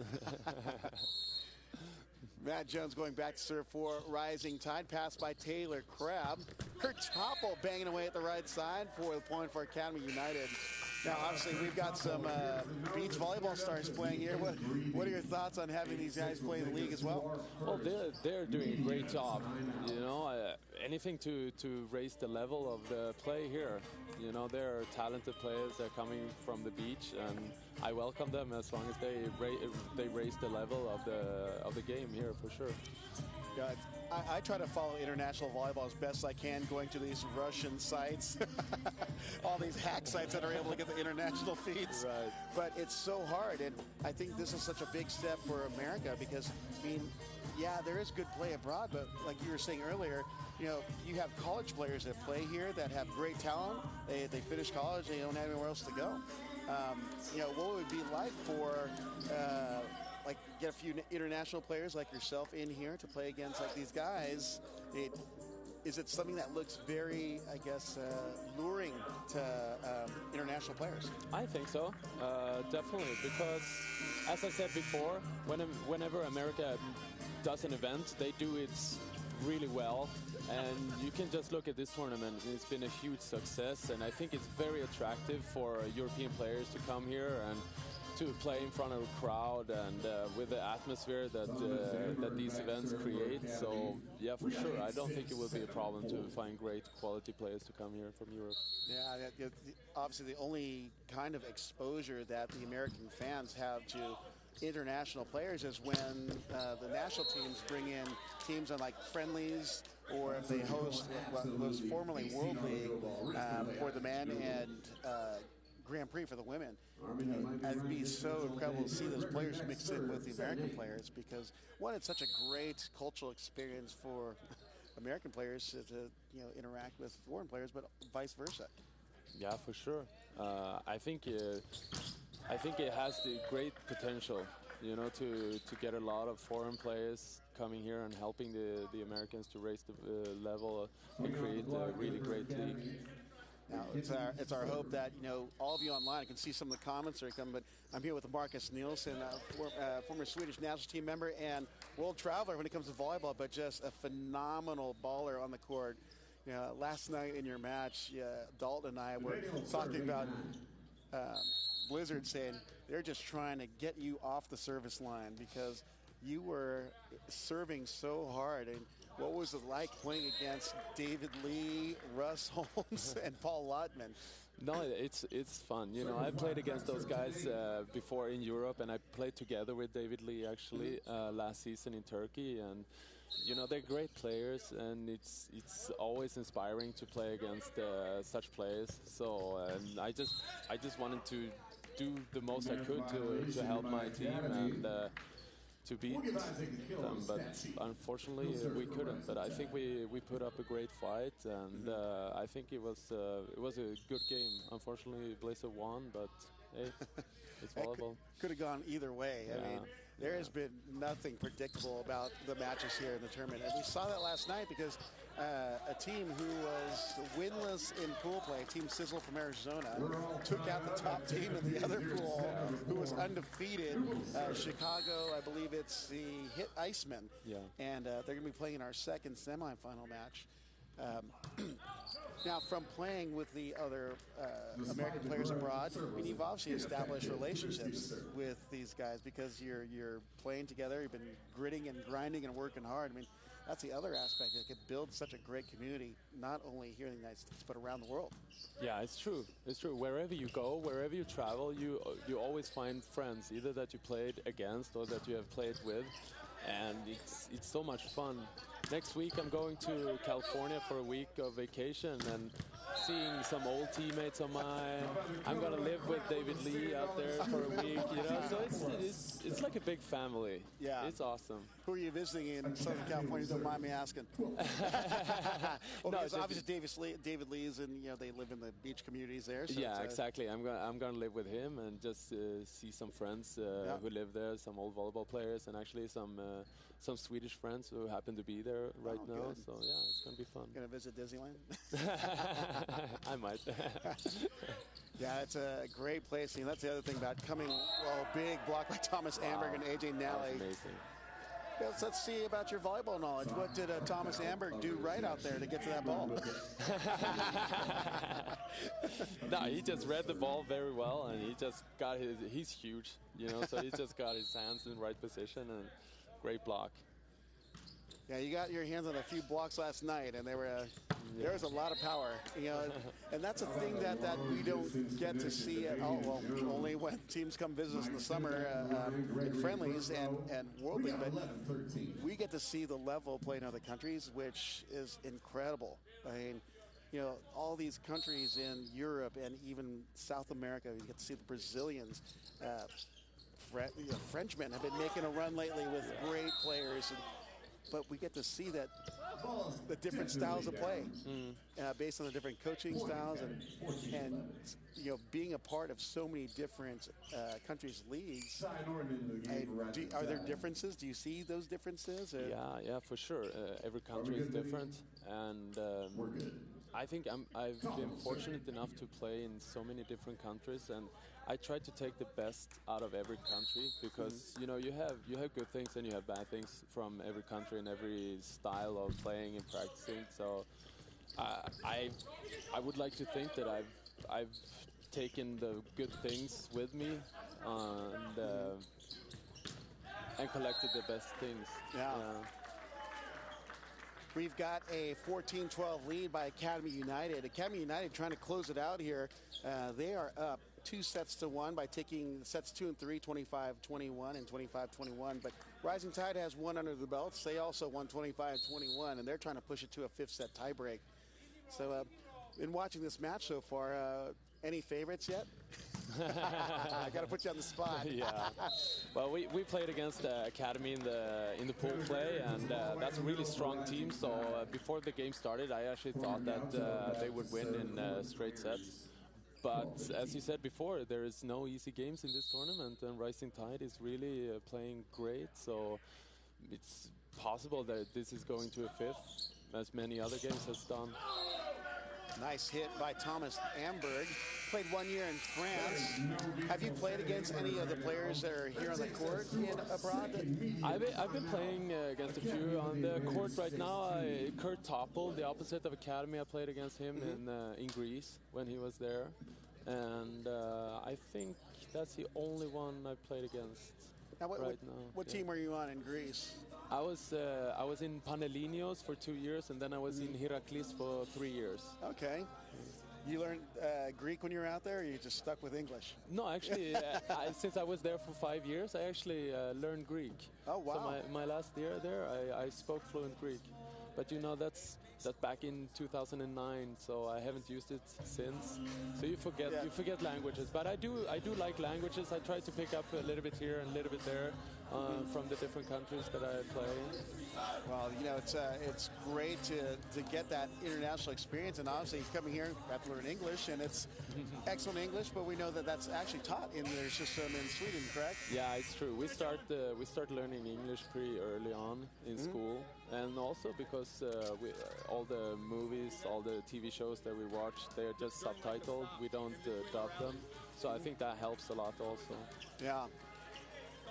Matt Jones going back to serve for Rising Tide. Pass by Taylor Crabb. Her topple banging away at the right side for the point for Academy United. Now, obviously, we've got some beach volleyball stars playing here. What are your thoughts on having these guys play in the league as well? Well, they're doing a great job. You know, anything to raise the level of the play here. You know, they're talented players. They're coming from the beach, and I welcome them as long as they raise the level of the game here for sure. Yeah, I try to follow international volleyball as best I can, going to these Russian sites, all these hack sites that are able to get the international feeds. Right. But it's so hard, and I think this is such a big step for America because, I mean, yeah, there is good play abroad, but like you were saying earlier, you know, you have college players that play here that have great talent. They finish college, they don't have anywhere else to go. You know, what would it be like for get a few international players like yourself in here to play against like these guys? Is it something that looks very, I guess, luring to international players? I think so, definitely, because as I said before, whenever America does an event, they do it really well, and you can just look at this tournament. It's been a huge success, and I think it's very attractive for European players to come here and to play in front of a crowd and with the atmosphere that these events create. So yeah, for sure, I don't think it will be a problem to find great quality players to come here from Europe. Yeah, obviously the only kind of exposure that the American fans have to international players is when the national teams bring in teams on like friendlies, or if they host what was formerly World League for the men and Grand Prix for the women. It'd be so incredible to see those players mixed in with the American players because, one, it's such a great cultural experience for American players to interact with foreign players, but vice versa. Yeah, for sure. I think it has the great potential, to get a lot of foreign players coming here and helping the Americans to raise the level and create a really great league. Now, it's our hope that, all of you online, I can see some of the comments are coming, but I'm here with Marcus Nielsen, former Swedish national team member and world traveler when it comes to volleyball, but just a phenomenal baller on the court. Last night in your match, Dalton and I were talking about Blizzard saying they're just trying to get you off the service line because you were serving so hard. And what was it like playing against David Lee, Russ Holmes, and Paul Lotman? No, it's fun. You know, I played against those guys before in Europe, and I played together with David Lee actually last season in Turkey. And you know, they're great players, and it's always inspiring to play against such players. So I just wanted to do the most I could to help my team and to beat them, but unfortunately we couldn't. But I think we put up a great fight, and I think it was a good game. Unfortunately, Blazer won, but hey, it's volleyball. Could have gone either way. Yeah. I mean, there has been nothing predictable about the matches here in the tournament, and we saw that last night because a team who was winless in pool play, Team Sizzle from Arizona, took out the top team in the other pool, who was undefeated. Chicago, I believe it's the Hit Icemen, and they're going to be playing in our second semifinal match. Now, from playing with the other American players abroad, I mean, you've obviously established relationships with these guys because you're playing together. You've been gritting and grinding and working hard. I mean, that's the other aspect that could build such a great community, not only here in the United States, but around the world. Yeah, it's true. It's true. Wherever you go, wherever you travel, you always find friends, either that you played against or that you have played with, and it's so much fun. Next week, I'm going to California for a week of vacation and seeing some old teammates of mine. I'm gonna live with David Lee out there for a week, you know. So it's like a big family. Yeah, it's awesome. Who are you visiting in Southern California? Don't mind me asking. Well, no, obviously David Lee's, and you know they live in the beach communities there. So yeah, exactly. I'm gonna live with him and just see some friends who live there, some old volleyball players, and actually some Swedish friends who happen to be there right now. Good. So yeah, it's gonna be fun. Gonna visit Disneyland? I might. Yeah, it's a great place. And that's the other thing about coming. Well, big block by Thomas Amberg and AJ Nally. Amazing. Let's see about your volleyball knowledge. What did Thomas Amberg do right out there to get to that ball? No, he just read the ball very well, and he just got he's huge, you know, so he just got his hands in the right position, and great block. Yeah, you got your hands on a few blocks last night, and there was a lot of power, you know, and that's a thing that we don't get to see at all. Well, only when teams come visit us in the summer in friendlies and World League, but we get to see the level of play in other countries, which is incredible. I mean, you know, all these countries in Europe and even South America, you get to see the Brazilians. Frenchmen have been making a run lately with great players, but we get to see that the different styles of play based on the different coaching styles and you know, being a part of so many different countries' leagues. Are there differences? Do you see those differences? Or? Yeah, for sure. Every country is different, and I think I've been fortunate enough to play in so many different countries, and I try to take the best out of every country because you know you have good things and you have bad things from every country and every style of playing and practicing. So I would like to think that I've taken the good things with me and collected the best things. Yeah. We've got a 14-12 lead by Academy United. Academy United trying to close it out here. They are up 2-1 by taking sets 2 and 3, 25-21 and 25-21. But Rising Tide has one under the belts. They also won 25-21, and they're trying to push it to a fifth set tiebreak. So in watching this match so far, any favorites yet? I got to put you on the spot. Yeah. Well, we played against Academy in the pool play, and that's a really strong team. So before the game started, I actually thought that they would win in straight sets. But as you said before, there is no easy games in this tournament, and Rising Tide is really playing great. So it's possible that this is going to a fifth, as many other games has done. Nice hit by Thomas Amberg. Played 1 year in France. Have you played against any of the players that are here on the court abroad? I've been playing against a few on the court right now. Kurt Toppel, the opposite of Academy, I played against him in Greece when he was there. And I think that's the only one I played against. Now, right now. What team were you on in Greece? I was in Panellinios for 2 years, and then I was in Heraklis for 3 years. Okay. You learned Greek when you were out there, or you just stuck with English? No, actually, since I was there for 5 years, I actually learned Greek. Oh, wow. So my last year there, I spoke fluent Greek. But you know, that's back in 2009, so I haven't used it since. So you forget languages. But I do like languages. I try to pick up a little bit here and a little bit there from the different countries that I play in. Well, you know, it's great to get that international experience, and obviously coming here, you have to learn English, and it's excellent English. But we know that that's actually taught in their system in Sweden, correct? Yeah, it's true. We start learning English pretty early on in school, and also because all the movies, all the TV shows that we watch, they're just subtitled. We don't dub them, so I think that helps a lot also. Yeah.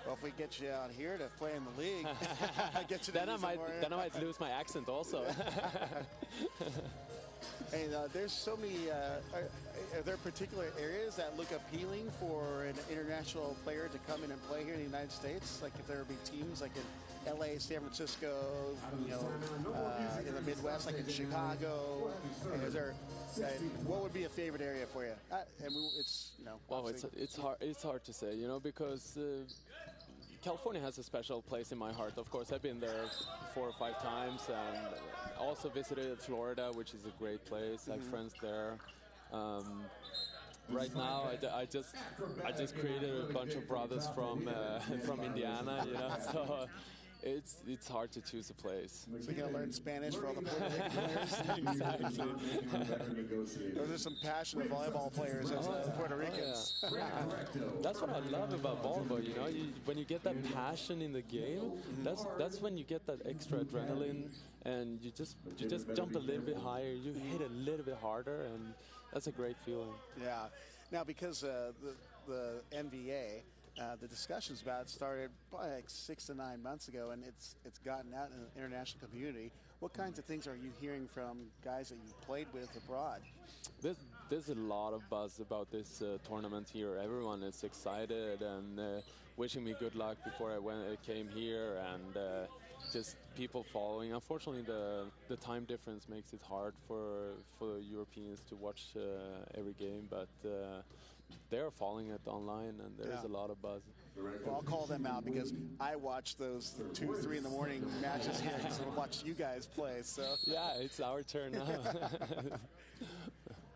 Well, if we get you out here to play in the league, get you then I might lose my accent also. And there's so many. Are there particular areas that look appealing for an international player to come in and play here in the United States? Like if there would be teams like in LA, San Francisco, you know, in the Midwest, like in Chicago. Is there? What would be a favorite area for you? And it's, you know. Well, it's hard to say, you know, because California has a special place in my heart. Of course, I've been there 4 or 5 times, and also visited Florida, which is a great place. I have friends there. Right now, I just created a bunch of brothers from Indiana, you know. So it's hard to choose a place. So you're gonna learn Spanish for all the Puerto Rican players. Exactly. Those are some passionate volleyball players as Puerto Ricans. Yeah. That's what I love about volleyball. You know, when you get that passion in the game, that's when you get that extra adrenaline, and you just jump a little bit higher, you hit a little bit harder, and that's a great feeling. Yeah. Now, because the NVA. The discussions about it started probably like 6 to 9 months ago, and it's gotten out in the international community. What kinds of things are you hearing from guys that you've played with abroad? There's a lot of buzz about this tournament here. Everyone is excited and wishing me good luck before I came here, and just people following. Unfortunately, the time difference makes it hard for Europeans to watch every game, but they're following it online, and there's a lot of buzz. Well, I'll call them out because I watch those 2, 3 in the morning matches here because I watch you guys play. So yeah, it's our turn now.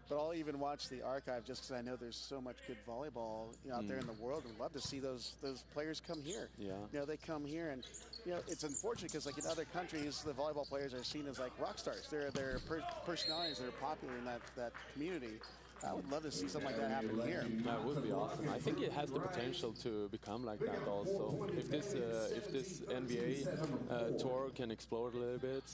But I'll even watch the archive just because I know there's so much good volleyball out there in the world. I'd love to see those players come here. Yeah. You know, they come here, and you know, it's unfortunate because like in other countries, the volleyball players are seen as like rock stars. They're personalities that are popular in that community. I would love to see something like that happen here. That would be awesome. I think it has the potential to become like that also. If this NBA tour can explode a little bit,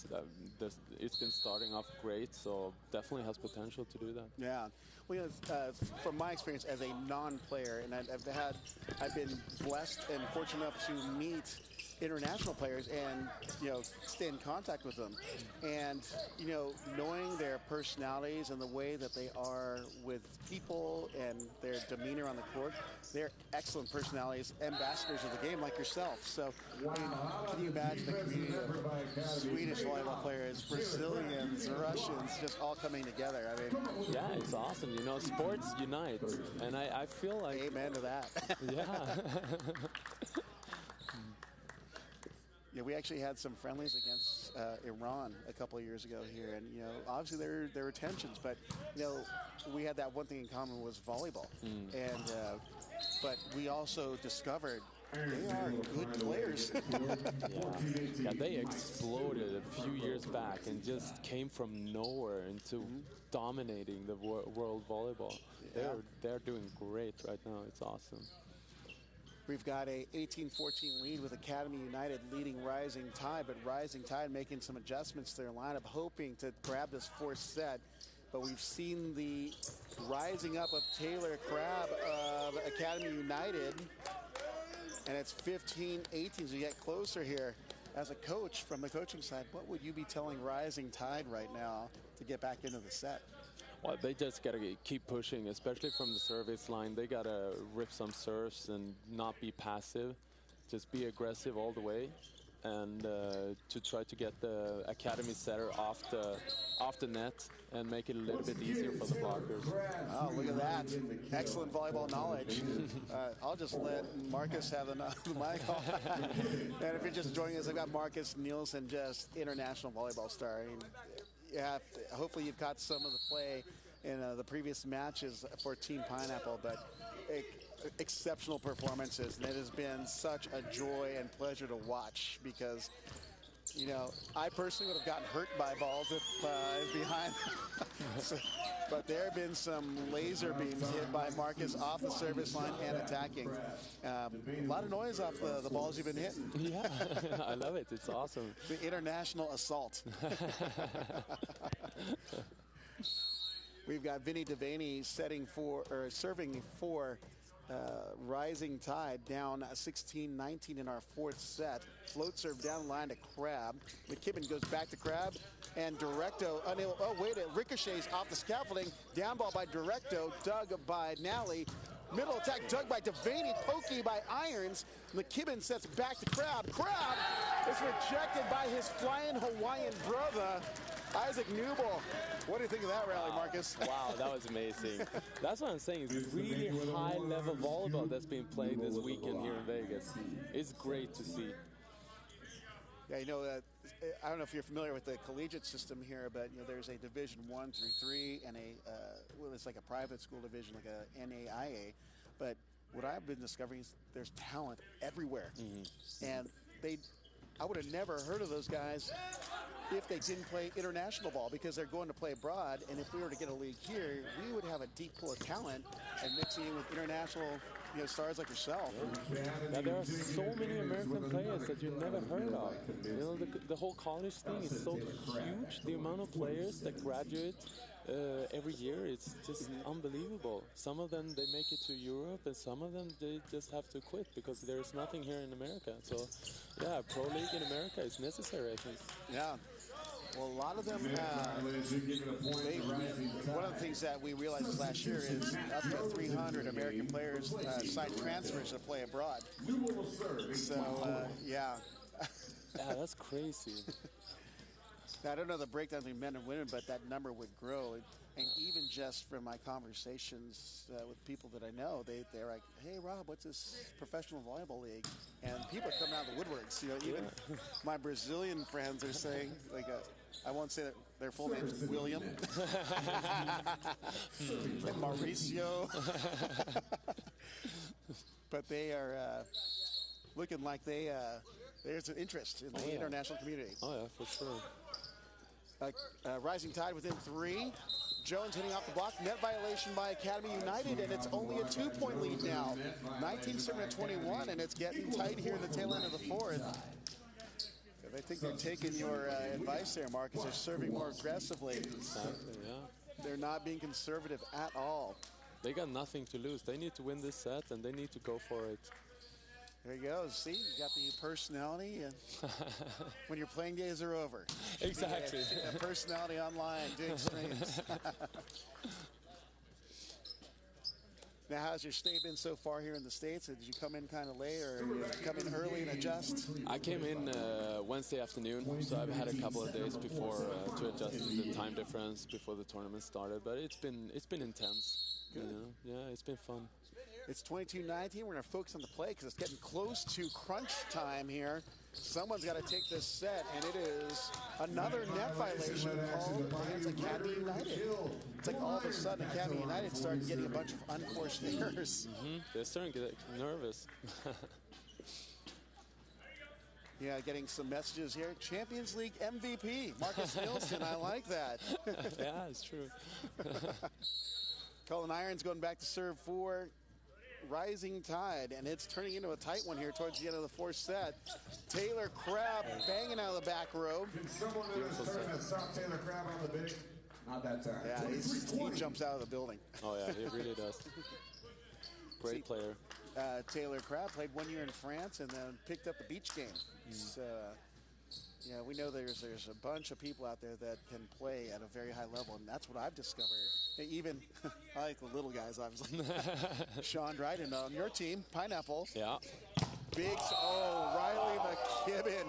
it's been starting off great, so definitely has potential to do that. Yeah. Well, you know, from my experience as a non-player, and I've been blessed and fortunate enough to meet international players and, you know, stay in contact with them, and, you know, knowing their personalities and the way that they are with people and their demeanor on the court, they're excellent personalities, ambassadors of the game like yourself. So I mean, can you imagine the community of Swedish volleyball players, Brazilians, Russians, just all coming together? I mean, yeah, it's awesome. You know, sports unite, and I feel like amen to that. Yeah. Yeah, we actually had some friendlies against Iran a couple of years ago here, and you know, obviously there were tensions, but you know, we had that one thing in common was volleyball, and but we also discovered they are good players. Yeah, they exploded a few years back and just came from nowhere into dominating the world volleyball. Yeah. They're doing great right now. It's awesome. We've got a 18-14 lead with Academy United leading Rising Tide, but Rising Tide making some adjustments to their lineup, hoping to grab this 4th set. But we've seen the rising up of Taylor Crabb of Academy United, and it's 15-18 as we get closer here. As a coach from the coaching side, what would you be telling Rising Tide right now to get back into the set? Well, they just got to keep pushing, especially from the service line. They got to rip some serves and not be passive. just be aggressive all the way, and to try to get the academy setter off the net and make it a little bit easier for the blockers. Oh, look at that. Excellent volleyball knowledge. I'll just let Marcus have the mic. And if you're just joining us, I've got Marcus Nielsen, just international volleyball star. I mean, hopefully you've caught some of the play in the previous matches for Team Pineapple, but exceptional performances, and it has been such a joy and pleasure to watch because, you know, I personally would have gotten hurt by balls if behind. But there have been some laser beams hit by Marcus off the service line and attacking. A lot of noise off the balls you've been hitting. Yeah, I love it. It's awesome. The international assault. We've got Vinny Devaney serving for Rising Tide, down 16-19 in our fourth set. Float serve down the line to Crab. McKibben goes back to Crab, and Directo unable. Oh wait, it ricochets off the scaffolding. Down ball by Directo, dug by Nally. Middle attack dug by Devaney, pokey by Irons. McKibben sets back to Crab. Crab is rejected by his flying Hawaiian brother, Isaac Newble. What do you think of that rally, Marcus? Wow, that was amazing. That's what I'm saying. It's really high-level volleyball that's being played this weekend here in Vegas. It's great to see. Yeah, you know, I don't know if you're familiar with the collegiate system here, but you know, there's a Division 1 through 3 and it's like a private school division, like a NAIA. But what I've been discovering is there's talent everywhere, and I would have never heard of those guys if they didn't play international ball, because they're going to play abroad. And if we were to get a league here, we would have a deep pool of talent, and mixing in with international, you know, stars like yourself. Yeah, there are so many American players that you never heard of. You know, the whole college thing is so huge. The amount of players that graduate every year, it's just unbelievable. Some of them, they make it to Europe, and some of them, they just have to quit because there's nothing here in America. So, yeah, pro league in America is necessary, I think. Yeah. Well, a lot of them, one of the things that we realized last year is up to 300 American players signed transfers to play abroad. So, yeah. Yeah, that's crazy. Now, I don't know the breakdown between men and women, but that number would grow. And even just from my conversations with people that I know, they're like, "Hey, Rob, what's this professional volleyball league?" And people are coming out of the woodworks. You know, even my Brazilian friends are saying, like, I won't say that their full names, William and Mauricio, but they are looking like there's an interest in the international community. Oh yeah, for sure. Rising Tide within 3. Jones hitting off the block. Net violation by Academy United, and it's only a 2-point lead now. 19-21, and it's getting tight here in the tail end of the fourth. I think they're taking your advice there, Marcus. They're serving more aggressively. Exactly, yeah. They're not being conservative at all. They got nothing to lose. They need to win this set, and they need to go for it. There you go. See, you got the personality, and when your playing days are over. Exactly. A personality online doing streams. Now, how's your stay been so far here in the States? Did you come in kind of late, or did you come in early and adjust? I came in Wednesday afternoon, so I've had a couple of days before to adjust to the time difference before the tournament started. But it's been intense. Good. You know? Yeah, it's been fun. It's 22-19. We're going to focus on the play because it's getting close to crunch time here. Someone's got to take this set, and it is another net violation called against Academy United. It's like all of a sudden Academy United started getting a bunch of unforced errors. They're starting to get nervous. Yeah, getting some messages here. Champions League MVP, Marcus Nielsen. I like that. Yeah, it's true. Colin Irons going back to serve for Rising Tide, and it's turning into a tight one here towards the end of the fourth set. Taylor Crabb banging out of the back row. Can someone in this tournament stop Taylor Crabb on the big? Not that time. Yeah, he jumps out of the building. Oh yeah, he really does. Great player. Taylor Crabb played 1 year in France and then picked up the beach game. So, yeah, we know there's a bunch of people out there that can play at a very high level, and that's what I've discovered. Even, I like the little guys, obviously. Sean Dryden on your team, Pineapple. Yeah. Big, oh, Riley McKibben.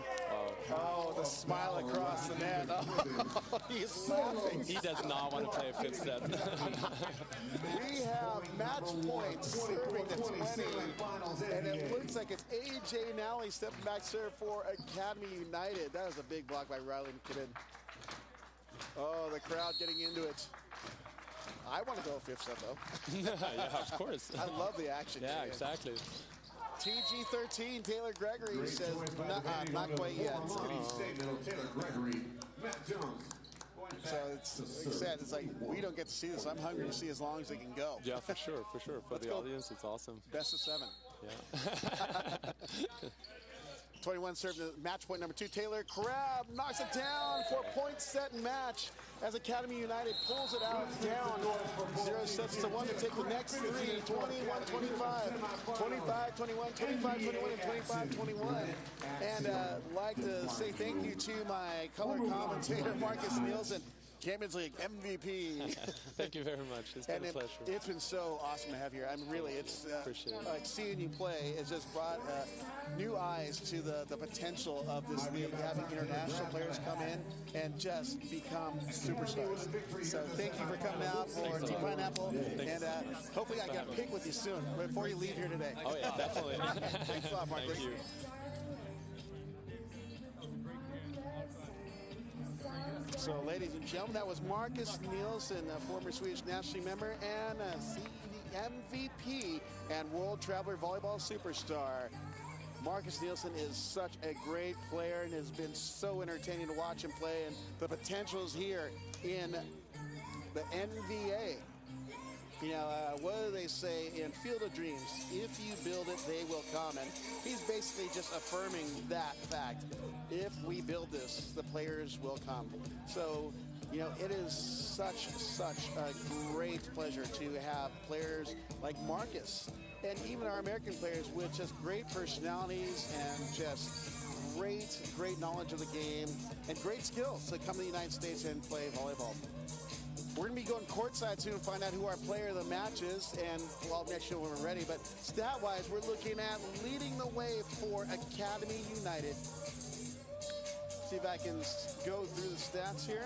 Oh, the smile across the net. Oh, he's laughing. He does not want to play a fifth set. We have match points serving the 20, and it looks like it's AJ Nally stepping back serve for Academy United. That was a big block by Riley McKibben. Oh, the crowd getting into it. I want to go fifth set, though. Yeah, of course. I love the action. Yeah, exactly. TG13, Taylor Gregory says, not quite yet. Taylor Gregory, Matt Jones. So it's like I said, it's like we don't get to see this. I'm hungry to see as long as they can go. Yeah, for sure, for sure. For the audience, it's awesome. Best of 7. Yeah. 21 served to match point number 2. Taylor Crabb knocks it down for point set and match as Academy United pulls it out down 0 sets to 1 to take the next 3. 21-25, 25-21, 25-21, and 25-21. And I'd like to say thank you to my color commentator, Marcus Nielsen. Champions League MVP. Thank you very much. It's been a pleasure. It's been so awesome to have you here. I'm really, Appreciate it. like seeing you play has just brought new eyes to the potential of this league, having international players come in and just become superstars. So thank you for coming out for Team Pineapple, and hopefully I get pick with you soon before you leave here today. Oh yeah, definitely. Thanks a lot, Marcus. Thank you. So, ladies and gentlemen, that was Marcus Nielsen, a former Swedish national team member and CD MVP and World Traveler Volleyball Superstar. Marcus Nielsen is such a great player and has been so entertaining to watch him play, and the potential is here in the NVA. You know, what do they say in Field of Dreams? If you build it, they will come. And he's basically just affirming that fact. If we build this, the players will come. So, you know, it is such a great pleasure to have players like Marcus and even our American players with just great personalities and just great knowledge of the game and great skills to come to the United States and play volleyball. We're going to be going courtside soon and find out who our player of the match is, and well, next year when we're ready. But stat-wise, we're looking at leading the way for Academy United. See if I can go through the stats here.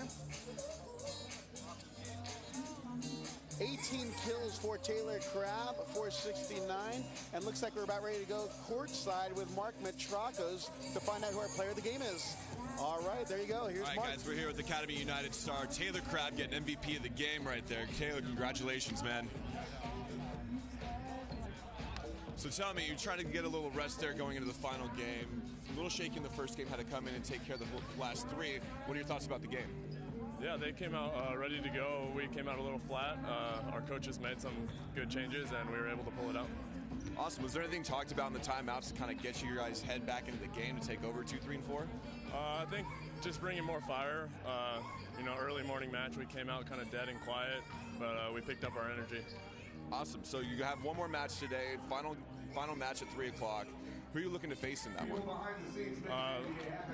18 kills for Taylor Crabb, 469. And looks like we're about ready to go courtside with Mark Matrakos to find out who our player of the game is. All right, there you go. Here's Mark. All right, guys, we're here with Academy United star Taylor Crabb getting MVP of the game right there. Taylor, congratulations, man. So tell me, you're trying to get a little rest there going into the final game. A little shaky in the first game, had to come in and take care of the last 3. What are your thoughts about the game? Yeah, they came out ready to go. We came out a little flat. Our coaches made some good changes, and we were able to pull it out. Awesome. Was there anything talked about in the timeouts to kind of get you guys' head back into the game to take over 2, 3, and 4? I think just bringing more fire. You know, early morning match, we came out kind of dead and quiet, but we picked up our energy. Awesome. So you have one more match today, final match at 3 o'clock. Who are you looking to face in that one?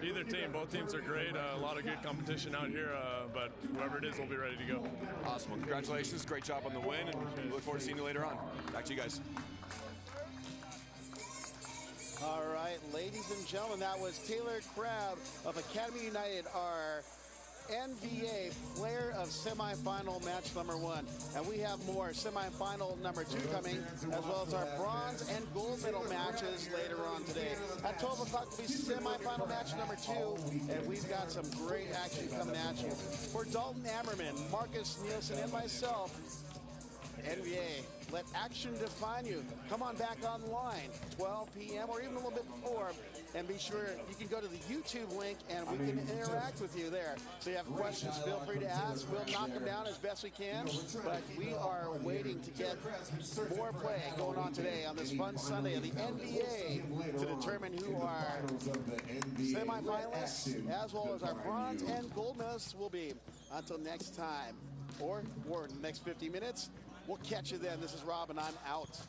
Either team. Both teams are great. A lot of good competition out here, but whoever it is, we'll be ready to go. Awesome. Well, congratulations. Great job on the win, and we look forward to seeing you later on. Back to you guys. All right, ladies and gentlemen, that was Taylor Crabb of Academy United, our NVA player of semifinal match number 1. And we have more semifinal number 2 coming, as well as our bronze and gold medal matches later on today. At 12 o'clock will be semifinal match number 2, and we've got some great action coming at you. For Dalton Ammerman, Marcus Nielsen, and myself, NVA, let action define you. Come on back online, 12 p.m. or even a little bit before, and be sure you can go to the YouTube link and we can interact with you there. So you have questions, feel free to ask. We'll knock them down as best we can, but we are waiting to get more play going on today on this fun Sunday of the NBA to determine who our semifinalists as well as our bronze and gold medalists will be. Until next time, or the next 50 minutes, we'll catch you then. This is Rob, and I'm out.